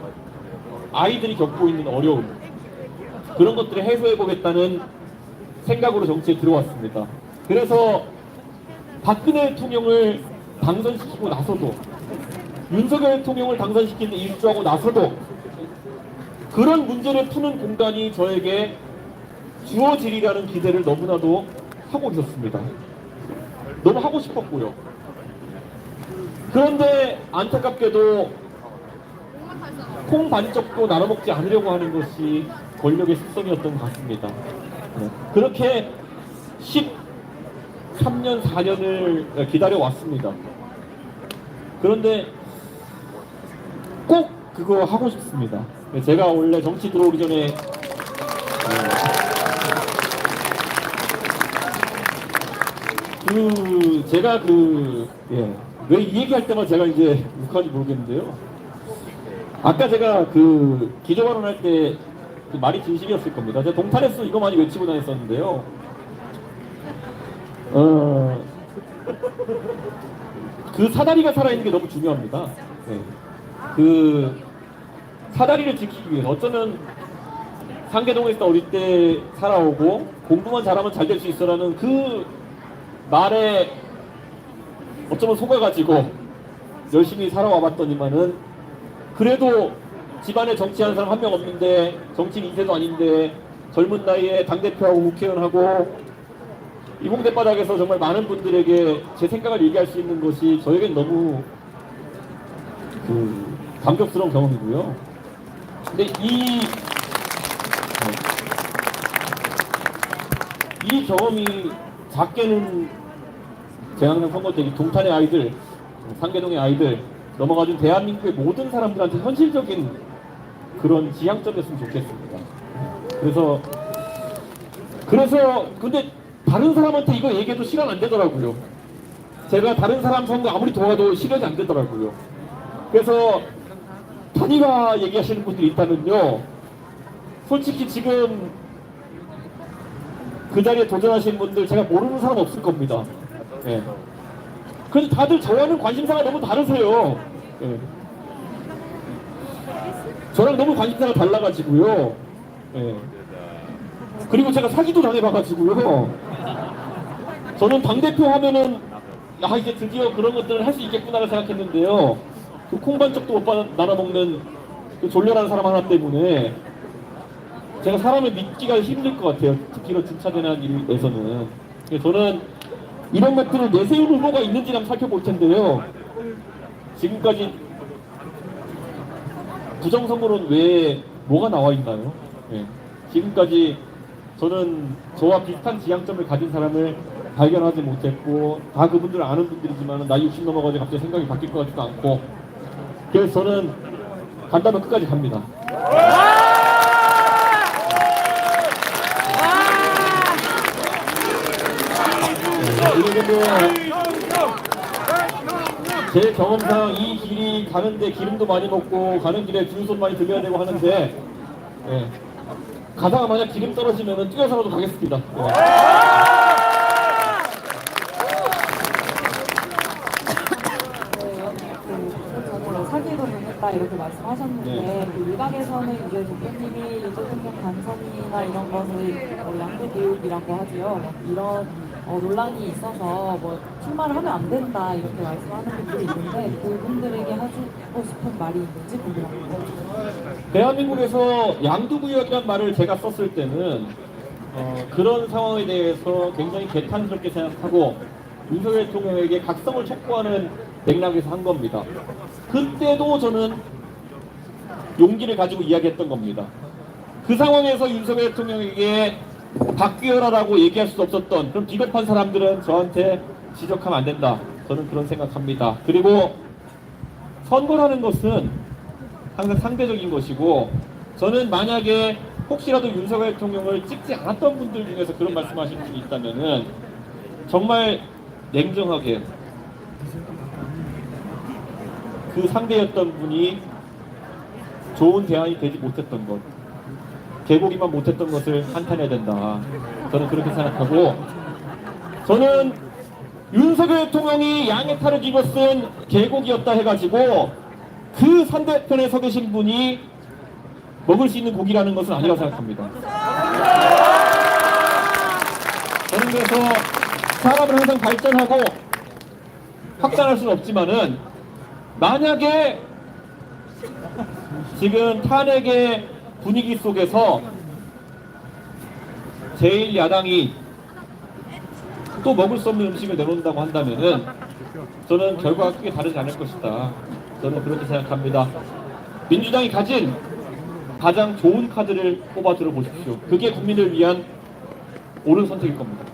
아이들이 겪고 있는 어려움, 그런 것들을 해소해보겠다는 생각으로 정치에 들어왔습니다. 그래서 박근혜 대통령을 당선시키고 나서도, 윤석열 대통령을 당선시키는 데 일조하고 나서도 그런 문제를 푸는 공간이 저에게 주어지리라는 기대를 너무나도 하고 있었습니다. 너무 하고 싶었고요. 그런데 안타깝게도 콩 반쪽도 나눠먹지 않으려고 하는 것이 권력의 습성이었던 것 같습니다. 네. 그렇게 13년, 4년을 기다려왔습니다. 그런데 꼭 그거 하고 싶습니다. 제가 원래 정치 들어오기 전에 왜 이 얘기할 때만 제가 이제 욱하는지 모르겠는데요. 아까 제가 기조 발언할 때 말이 진심이었을 겁니다. 제가 동탄에서 이거 많이 외치고 다녔었는데요. 그 사다리가 살아있는 게 너무 중요합니다. 네. 그 사다리를 지키기 위해서, 어쩌면 상계동에서 어릴 때 살아오고 공부만 잘하면 잘 될 수 있어라는 그 말에 어쩌면 속아가지고 열심히 살아와봤더니만은 그래도 집안에 정치하는 사람 한 명 없는데, 정치인 2세도 아닌데 젊은 나이에 당대표하고 국회의원하고 이 홍대바닥에서 정말 많은 분들에게 제 생각을 얘기할 수 있는 것이 저에겐 너무 감격스러운 경험이고요. 근데 이 경험이 작게는 재작년 선거 때 이 동탄의 아이들, 상계동의 아이들 넘어가준 대한민국의 모든 사람들한테 현실적인 그런 지향점이었으면 좋겠습니다. 그래서 근데 다른 사람한테 이거 얘기해도 실현 안 되더라고요. 제가 다른 사람 선거 아무리 도와도 실현이 안 되더라고요. 그래서 단일화 얘기하시는 분들이 있다면요, 솔직히 지금 그 자리에 도전하시는 분들 제가 모르는 사람 없을 겁니다. 예. 그래서 다들 저와는 관심사가 너무 다르세요. 예. 저랑 너무 관심사가 달라가지고요. 예. 그리고 제가 사기도 당해봐가지고요. 저는 당대표 하면은 이제 드디어 그런 것들을 할 수 있겠구나를 생각했는데요. 그 콩반쪽도 못 나눠먹는 그 졸렬한 사람 하나 때문에 제가 사람을 믿기가 힘들 것 같아요. 특히 이런 주차되는 일에서는. 저는 이런 것들을 내세울 후보가 있는지 한번 살펴볼 텐데요. 지금까지 부정선거론 외에 뭐가 나와 있나요? 네. 지금까지 저는 저와 비슷한 지향점을 가진 사람을 발견하지 못했고, 다 그분들 아는 분들이지만 나이 60 넘어가지고 갑자기 생각이 바뀔 것 같지도 않고, 그래서 저는 간다면 끝까지 갑니다. 제 경험상 이 길이 가는데 기름도 많이 먹고 가는 길에 줄손 많이 들려야 되고 하는데, 예. 가다가 만약 기름 떨어지면 뛰어서라도 가겠습니다. 사기로 당했다 이렇게 말씀하셨는데, 네. 그 일각에서는 이제 대표님이 대통령 간섭이나 이런 것을 양대 교육이라고 하지요. 이런 논란이 있어서 출마를 하면 안 된다 이렇게 말씀하는 분들이 있는데, 그분들에게 해주고 싶은 말이 있는지 궁금합니다. 대한민국에서 양두구역이라는 말을 제가 썼을 때는 그런 상황에 대해서 굉장히 개탄스럽게 생각하고 윤석열 대통령에게 각성을 촉구하는 맥락에서 한 겁니다. 그때도 저는 용기를 가지고 이야기했던 겁니다. 그 상황에서 윤석열 대통령에게 바뀌어라라고 얘기할 수 없었던 그런 비겁한 사람들은 저한테 지적하면 안 된다. 저는 그런 생각합니다. 그리고 선거라는 것은 항상 상대적인 것이고, 저는 만약에 혹시라도 윤석열 대통령을 찍지 않았던 분들 중에서 그런 말씀하시는 분이 있다면은 정말 냉정하게 그 상대였던 분이 좋은 대안이 되지 못했던 것, 개고기만 못했던 것을 한탄해야 된다. 저는 그렇게 생각하고, 저는 윤석열 대통령이 양의 탈을 입었은 개고기였다 해가지고 그 상대편에 서 계신 분이 먹을 수 있는 고기라는 것은 아니라고 생각합니다. 저는 그래서 사람을 항상 발전하고 확장할 수는 없지만은, 만약에 지금 탄핵의 분위기 속에서 제1야당이 또 먹을 수 없는 음식을 내놓는다고 한다면은 저는 결과가 크게 다르지 않을 것이다. 저는 그렇게 생각합니다. 민주당이 가진 가장 좋은 카드를 뽑아 들어보십시오. 그게 국민을 위한 옳은 선택일 겁니다.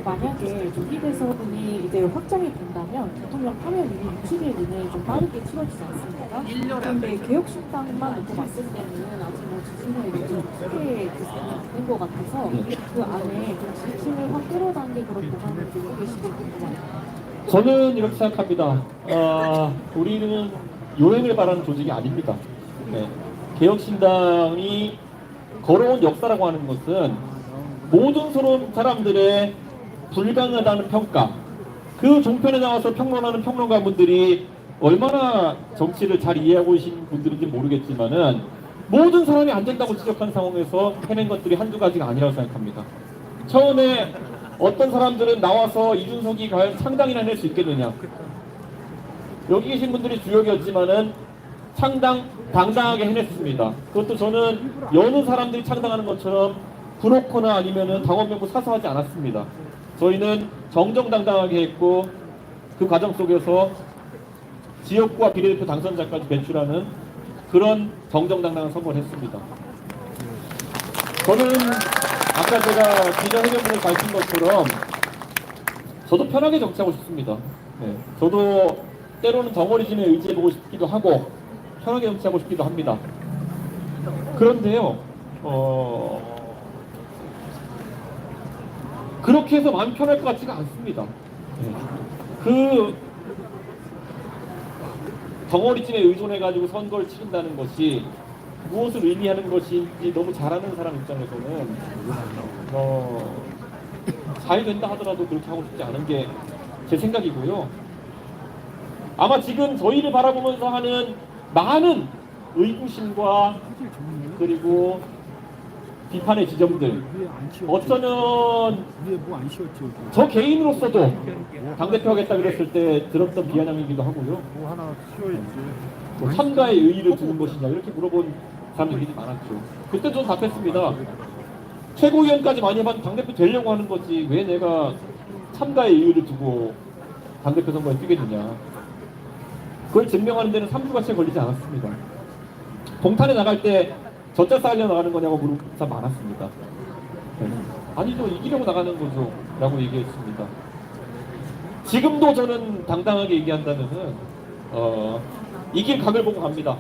만약에 조기 대선이 이제 확정이 된다면 대통령 파면이 60일 이내에 좀 빠르게 치러지지 않습니까? 그런데 개혁신당만 놓고 봤을 때는 아직 지지율이 좀 크게 안된 것 같아서 그 안에 좀 지지층을 확 끌어당기고 그런 보관을 들고 계시고 궁금합니다. 저는 이렇게 생각합니다. 우리는 요행을 바라는 조직이 아닙니다. 네. 개혁신당이 걸어온 역사라고 하는 것은 모든 사람들의 불가능하다는 평가, 그 종편에 나와서 평론하는 평론가분들이 얼마나 정치를 잘 이해하고 계신 분들인지 모르겠지만은 모든 사람이 안 된다고 지적한 상황에서 해낸 것들이 한두 가지가 아니라고 생각합니다. 처음에 어떤 사람들은 나와서 이준석이 과연 창당이나 해낼 수 있겠느냐. 여기 계신 분들이 주역이었지만은 당당하게 해냈습니다. 그것도 저는 여느 사람들이 창당하는 것처럼 브로커나 아니면은 당원 명부 사서 하지 않았습니다. 저희는 정정당당하게 했고 그 과정 속에서 지역구와 비례대표 당선자까지 배출하는 그런 정정당당한 선거를 했습니다. 저는 아까 제가 기자회견문에 밝힌 것처럼 저도 편하게 정치하고 싶습니다. 네. 저도 때로는 덩어리짐에 의지해보고 싶기도 하고 편하게 정치하고 싶기도 합니다. 그런데요, 그렇게 해서 마음이 편할 것 같지가 않습니다. 네. 그 덩어리짐에 의존해가지고 선거를 치른다는 것이 무엇을 의미하는 것인지 너무 잘하는 사람 입장에서는 잘 된다 하더라도 그렇게 하고 싶지 않은 게 제 생각이고요. 아마 지금 저희를 바라보면서 하는 많은 의구심과 그리고 비판의 지점들, 어쩌면 저 개인으로서도 당대표 하겠다 그랬을 때 들었던 비아냥이기도 하고요. 뭐 참가의 의의를 두는 것이냐 이렇게 물어본 사람들이 많았죠. 그때 저는 답했습니다. 최고위원까지 많이 해봤는데 당대표 되려고 하는 거지 왜 내가 참가의 의의를 두고 당대표 선거에 뛰겠느냐. 그걸 증명하는 데는 3주가 채 걸리지 않았습니다. 동탄에 나갈 때 젖자 쌓으려 나가는 거냐고 물은 사람 많았습니다. 네. 아니죠, 이기려고 나가는 거죠 라고 얘기했습니다. 지금도 저는 당당하게 얘기한다면은 이길 각을 보고 갑니다.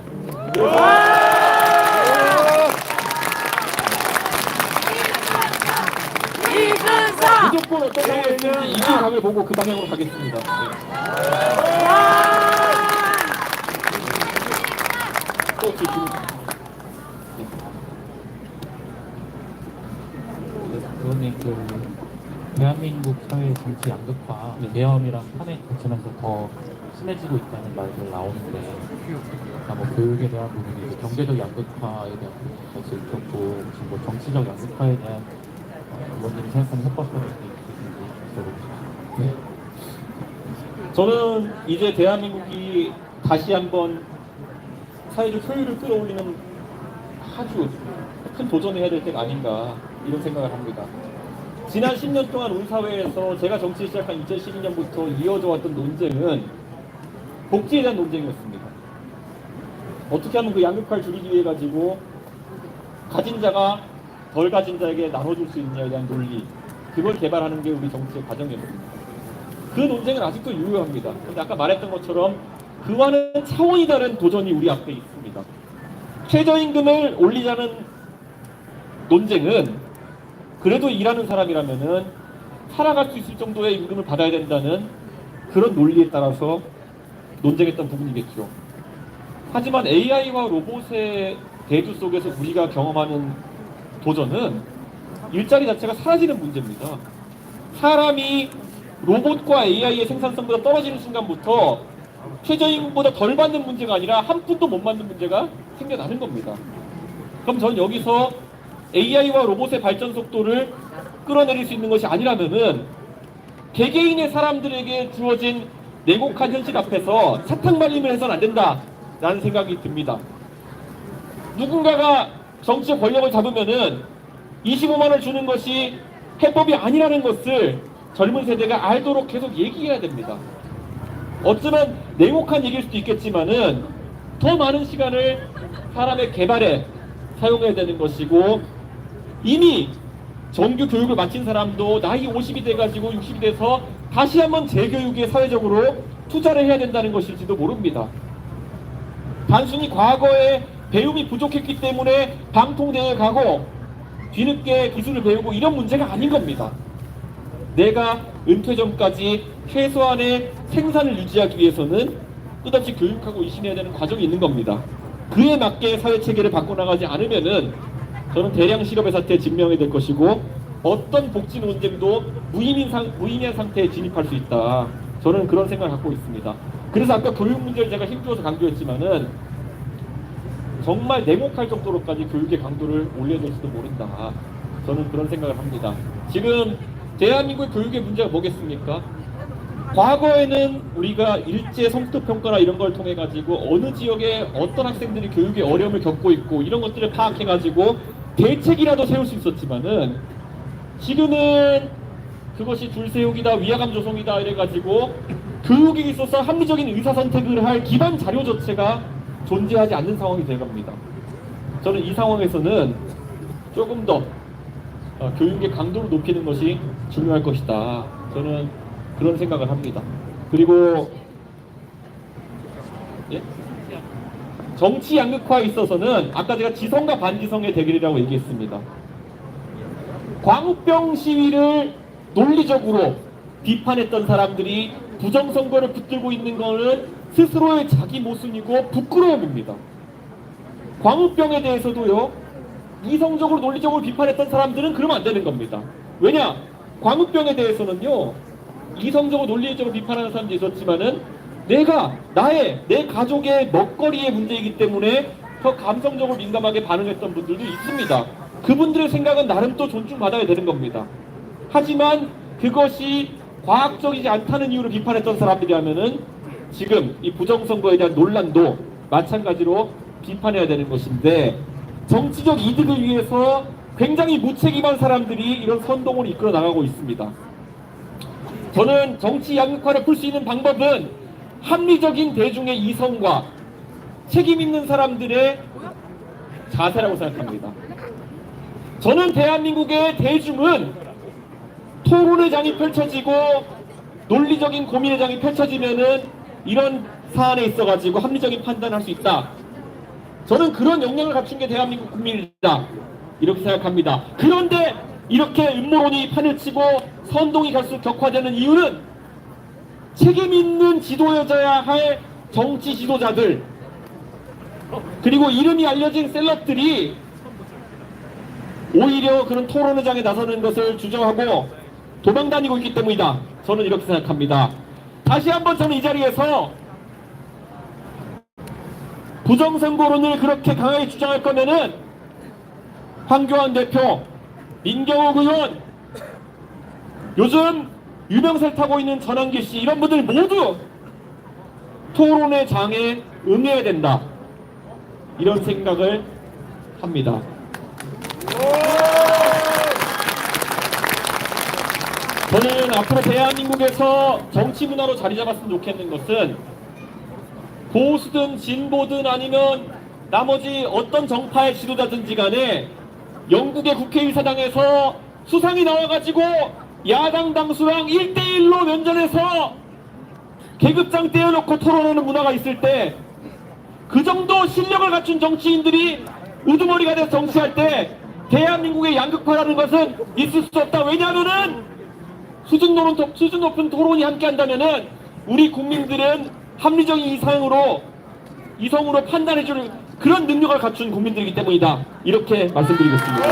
이준석! 무조건 어떤 상황이든 이길 각을 보고 그 방향으로 가겠습니다. 네. 또 지금 의원님, 대한민국 사회 정치 양극화, 계엄이랑 탄핵 거치면서 더 심해지고 있다는 말들 나오는데, 뭐 교육에 대한 부분이 경제적 양극화에 대한 부분까지 있었고, 지금 뭐 정치적 양극화에 대한 의원님이 생각하는 해법들이 있으신지 네. 저는 이제 대한민국이 다시 한번 사회적 효율을 끌어올리는 아주 큰 도전을 해야 될 때가 아닌가 이런 생각을 합니다. 지난 10년 동안 우리 사회에서 제가 정치 시작한 2012년부터 이어져 왔던 논쟁은 복지에 대한 논쟁이었습니다. 어떻게 하면 그 양극화를 줄이기 위해 가지고 가진 자가 덜 가진 자에게 나눠줄 수 있느냐에 대한 논리, 그걸 개발하는 게 우리 정치의 과정이었습니다. 그 논쟁은 아직도 유효합니다. 근데 아까 말했던 것처럼 그와는 차원이 다른 도전이 우리 앞에 있습니다. 최저임금을 올리자는 논쟁은 그래도 일하는 사람이라면은 살아갈 수 있을 정도의 임금을 받아야 된다는 그런 논리에 따라서 논쟁했던 부분이겠죠. 하지만 AI와 로봇의 대두 속에서 우리가 경험하는 도전은 일자리 자체가 사라지는 문제입니다. 사람이 로봇과 AI의 생산성보다 떨어지는 순간부터 최저임금보다 덜 받는 문제가 아니라 한 푼도 못 받는 문제가 생겨나는 겁니다. 그럼 저는 여기서 AI와 로봇의 발전 속도를 끌어내릴 수 있는 것이 아니라면은 개개인의 사람들에게 주어진 냉혹한 현실 앞에서 사탕발림을 해서는 안 된다라는 생각이 듭니다. 누군가가 정치적 권력을 잡으면은 25만 원을 주는 것이 해법이 아니라는 것을 젊은 세대가 알도록 계속 얘기해야 됩니다. 어쩌면 냉혹한 얘기일 수도 있겠지만은 더 많은 시간을 사람의 개발에 사용해야 되는 것이고, 이미 정규 교육을 마친 사람도 나이 50이 돼가지고 60이 돼서 다시 한번 재교육에 사회적으로 투자를 해야 된다는 것일지도 모릅니다. 단순히 과거에 배움이 부족했기 때문에 방통대에 가고 뒤늦게 기술을 배우고 이런 문제가 아닌 겁니다. 내가 은퇴 전까지 최소한의 생산을 유지하기 위해서는 끝없이 교육하고 이신해야 되는 과정이 있는 겁니다. 그에 맞게 사회체계를 바꿔나가지 않으면은 저는 대량 실업의 사태에 직면하게 될 것이고, 어떤 복지 논쟁도 무의미한 상태에 진입할 수 있다. 저는 그런 생각을 갖고 있습니다. 그래서 아까 교육 문제를 제가 힘주어서 강조했지만은 정말 냉혹할 정도로까지 교육의 강도를 올려야 될지도 모른다. 저는 그런 생각을 합니다. 지금 대한민국의 교육의 문제가 뭐겠습니까? 과거에는 우리가 일제 성적 평가나 이런 걸 통해 가지고 어느 지역에 어떤 학생들이 교육의 어려움을 겪고 있고 이런 것들을 파악해 가지고 대책이라도 세울 수 있었지만은 지금은 그것이 줄세우기다, 위화감 조성이다 이래 가지고 교육에 있어서 합리적인 의사 선택을 할 기반 자료 자체가 존재하지 않는 상황이 되어갑니다. 저는 이 상황에서는 조금 더 교육의 강도를 높이는 것이 중요할 것이다. 저는 그런 생각을 합니다. 그리고 예? 정치 양극화에 있어서는 아까 제가 지성과 반지성의 대결이라고 얘기했습니다. 광우병 시위를 논리적으로 비판했던 사람들이 부정선거를 붙들고 있는 것은 스스로의 자기 모순이고 부끄러움입니다. 광우병에 대해서도요, 이성적으로 논리적으로 비판했던 사람들은 그러면 안 되는 겁니다. 왜냐? 광우병에 대해서는요, 이성적으로 논리적으로 비판하는 사람도 있었지만은 내 가족의 먹거리의 문제이기 때문에 더 감성적으로 민감하게 반응했던 분들도 있습니다. 그분들의 생각은 나름 또 존중받아야 되는 겁니다. 하지만 그것이 과학적이지 않다는 이유로 비판했던 사람들이라면은 지금 이 부정선거에 대한 논란도 마찬가지로 비판해야 되는 것인데, 정치적 이득을 위해서 굉장히 무책임한 사람들이 이런 선동을 이끌어 나가고 있습니다. 저는 정치 양극화를 풀 수 있는 방법은 합리적인 대중의 이성과 책임 있는 사람들의 자세라고 생각합니다. 저는 대한민국의 대중은 토론의 장이 펼쳐지고 논리적인 고민의 장이 펼쳐지면은 이런 사안에 있어가지고 합리적인 판단을 할 수 있다. 저는 그런 역량을 갖춘 게 대한민국 국민이다. 이렇게 생각합니다. 그런데 이렇게 음모론이 판을 치고 선동이 갈수록 격화되는 이유는 책임 있는 지도여져야 할 정치 지도자들, 그리고 이름이 알려진 셀럽들이 오히려 그런 토론회장에 나서는 것을 주저하고 도망다니고 있기 때문이다. 저는 이렇게 생각합니다. 다시 한번 저는 이 자리에서 부정선거론을 그렇게 강하게 주장할 거면은 황교안 대표, 민경욱 의원, 요즘 유명세를 타고 있는 전환기 씨, 이런 분들 모두 토론의 장에 응해야 된다. 이런 생각을 합니다. 저는 앞으로 대한민국에서 정치 문화로 자리 잡았으면 좋겠는 것은 보수든 진보든 아니면 나머지 어떤 정파의 지도자든지 간에 영국의 국회의사당에서 수상이 나와가지고 야당 당수랑 1대1로 면전에서 계급장 떼어놓고 토론하는 문화가 있을 때, 그 정도 실력을 갖춘 정치인들이 우두머리가 돼서 정치할 때 대한민국의 양극화라는 것은 있을 수 없다. 왜냐하면은 수준 높은 토론이 함께 한다면은 우리 국민들은 합리적인 이성으로 판단해줄 그런 능력을 갖춘 국민들이기 때문이다. 이렇게 말씀드리겠습니다.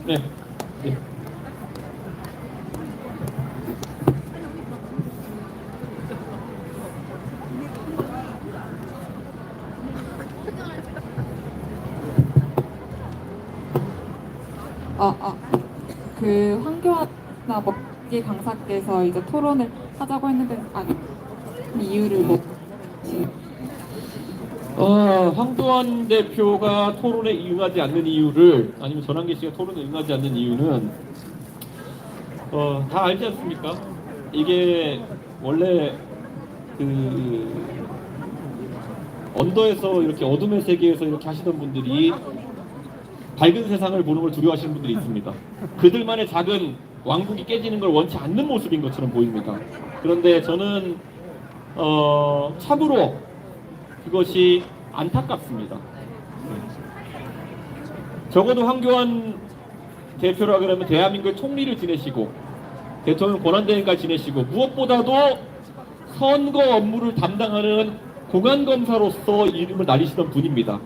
네. 네. 그 황교안나 먹기 강사께서 이제 토론을 하자고 했는데 이유를 뭐 황교안 대표가 토론에 응하지 않는 이유를, 아니면 전환기 씨가 토론에 응하지 않는 이유는 다 알지 않습니까? 이게 원래 언더에서 이렇게 어둠의 세계에서 이렇게 하시던 분들이 밝은 세상을 보는 걸 두려워하시는 분들이 있습니다. 그들만의 작은 왕국이 깨지는 걸 원치 않는 모습인 것처럼 보입니다. 그런데 저는 참으로 그것이 안타깝습니다. 적어도 황교안 대표라 그러면 대한민국의 총리를 지내시고 대통령 권한대행까지 지내시고 무엇보다도 선거 업무를 담당하는 공안검사로서 이름을 날리시던 분입니다.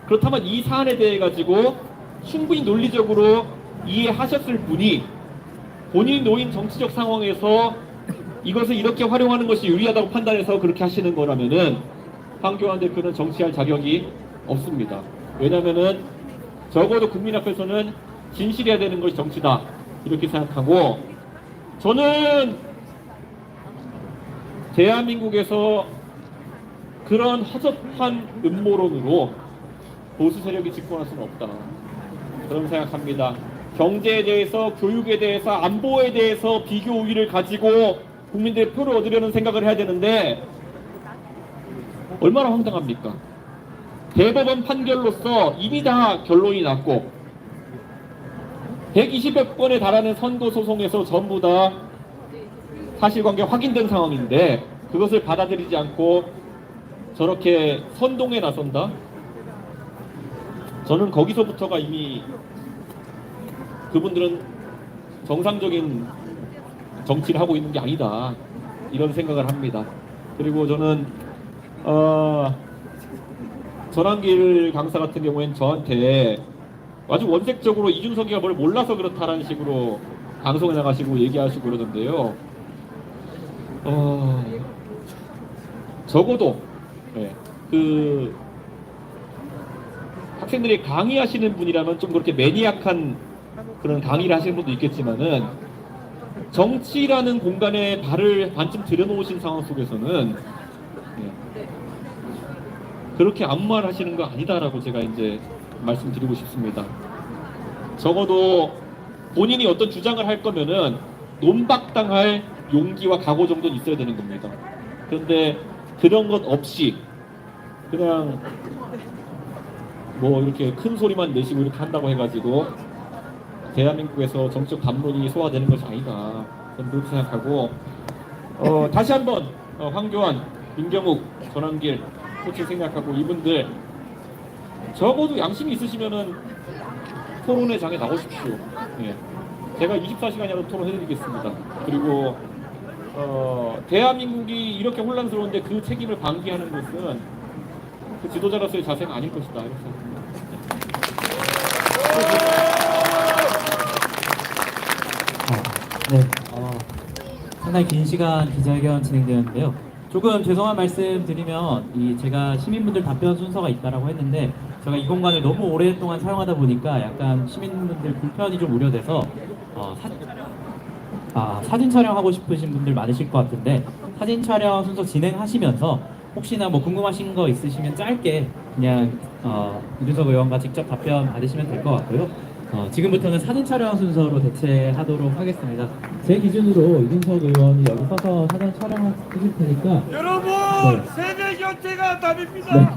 그렇다면 이 사안에 대해 가지고 충분히 논리적으로 이해하셨을 분이 본인이 놓인 정치적 상황에서 이것을 이렇게 활용하는 것이 유리하다고 판단해서 그렇게 하시는 거라면은 황교안 대표는 정치할 자격이 없습니다. 왜냐면은 적어도 국민 앞에서는 진실해야 되는 것이 정치다 이렇게 생각하고, 저는 대한민국에서 그런 허접한 음모론으로 보수 세력이 집권할 수는 없다 그런 생각합니다. 경제에 대해서, 교육에 대해서, 안보에 대해서 비교 우위를 가지고 국민들의 표를 얻으려는 생각을 해야 되는데 얼마나 황당합니까? 대법원 판결로서 이미 다 결론이 났고 120여 건에 달하는 선고 소송에서 전부 다 사실관계 확인된 상황인데 그것을 받아들이지 않고 저렇게 선동에 나선다? 저는 거기서부터가 이미 그분들은 정상적인 정치를 하고 있는 게 아니다 이런 생각을 합니다. 그리고 저는 전환길 강사 같은 경우에는 저한테 아주 원색적으로 이준석이가 뭘 몰라서 그렇다라는 식으로 방송에 나가시고 얘기하시고 그러던데요. 적어도 그 학생들이 강의하시는 분이라면 좀 그렇게 매니악한 그런 강의를 하시는 분도 있겠지만은 정치라는 공간에 발을 반쯤 들여놓으신 상황 속에서는 그렇게 아무 말 하시는 거 아니다라고 제가 이제 말씀드리고 싶습니다. 적어도 본인이 어떤 주장을 할 거면은 논박당할 용기와 각오 정도는 있어야 되는 겁니다. 그런데 그런 것 없이 그냥 뭐 이렇게 큰 소리만 내시고 이렇게 한다고 해가지고 대한민국에서 정치적 담론이 소화되는 것이 아니다. 저는 그렇게 생각하고 다시 한번 황교안, 민경욱, 전환길 그렇게 생각하고 이분들 적어도 양심이 있으시면은 토론회 장에 나오십시오. 제가 24시간이라도 토론해드리겠습니다. 그리고 대한민국이 이렇게 혼란스러운데 그 책임을 방기하는 것은 그 지도자로서의 자세가 아닐 것이다 이렇게 생각합니다. 네, 상당히 긴 시간 기자회견 진행되었는데요. 조금 죄송한 말씀 드리면 제가 시민분들 답변 순서가 있다라고 했는데 제가 이 공간을 너무 오랫동안 사용하다 보니까 약간 시민분들 불편이 좀 우려돼서 사진 촬영하고 싶으신 분들 많으실 것 같은데 사진 촬영 순서 진행하시면서 혹시나 뭐 궁금하신 거 있으시면 짧게 그냥 이준석 의원과 직접 답변 받으시면 될 것 같고요. 지금부터는 사진 촬영 순서로 대체하도록 하겠습니다. 제 기준으로 이준석 의원이 여기 서서 사진 촬영을 해줄 테니까 여러분 세대 교체가 답입니다. 네.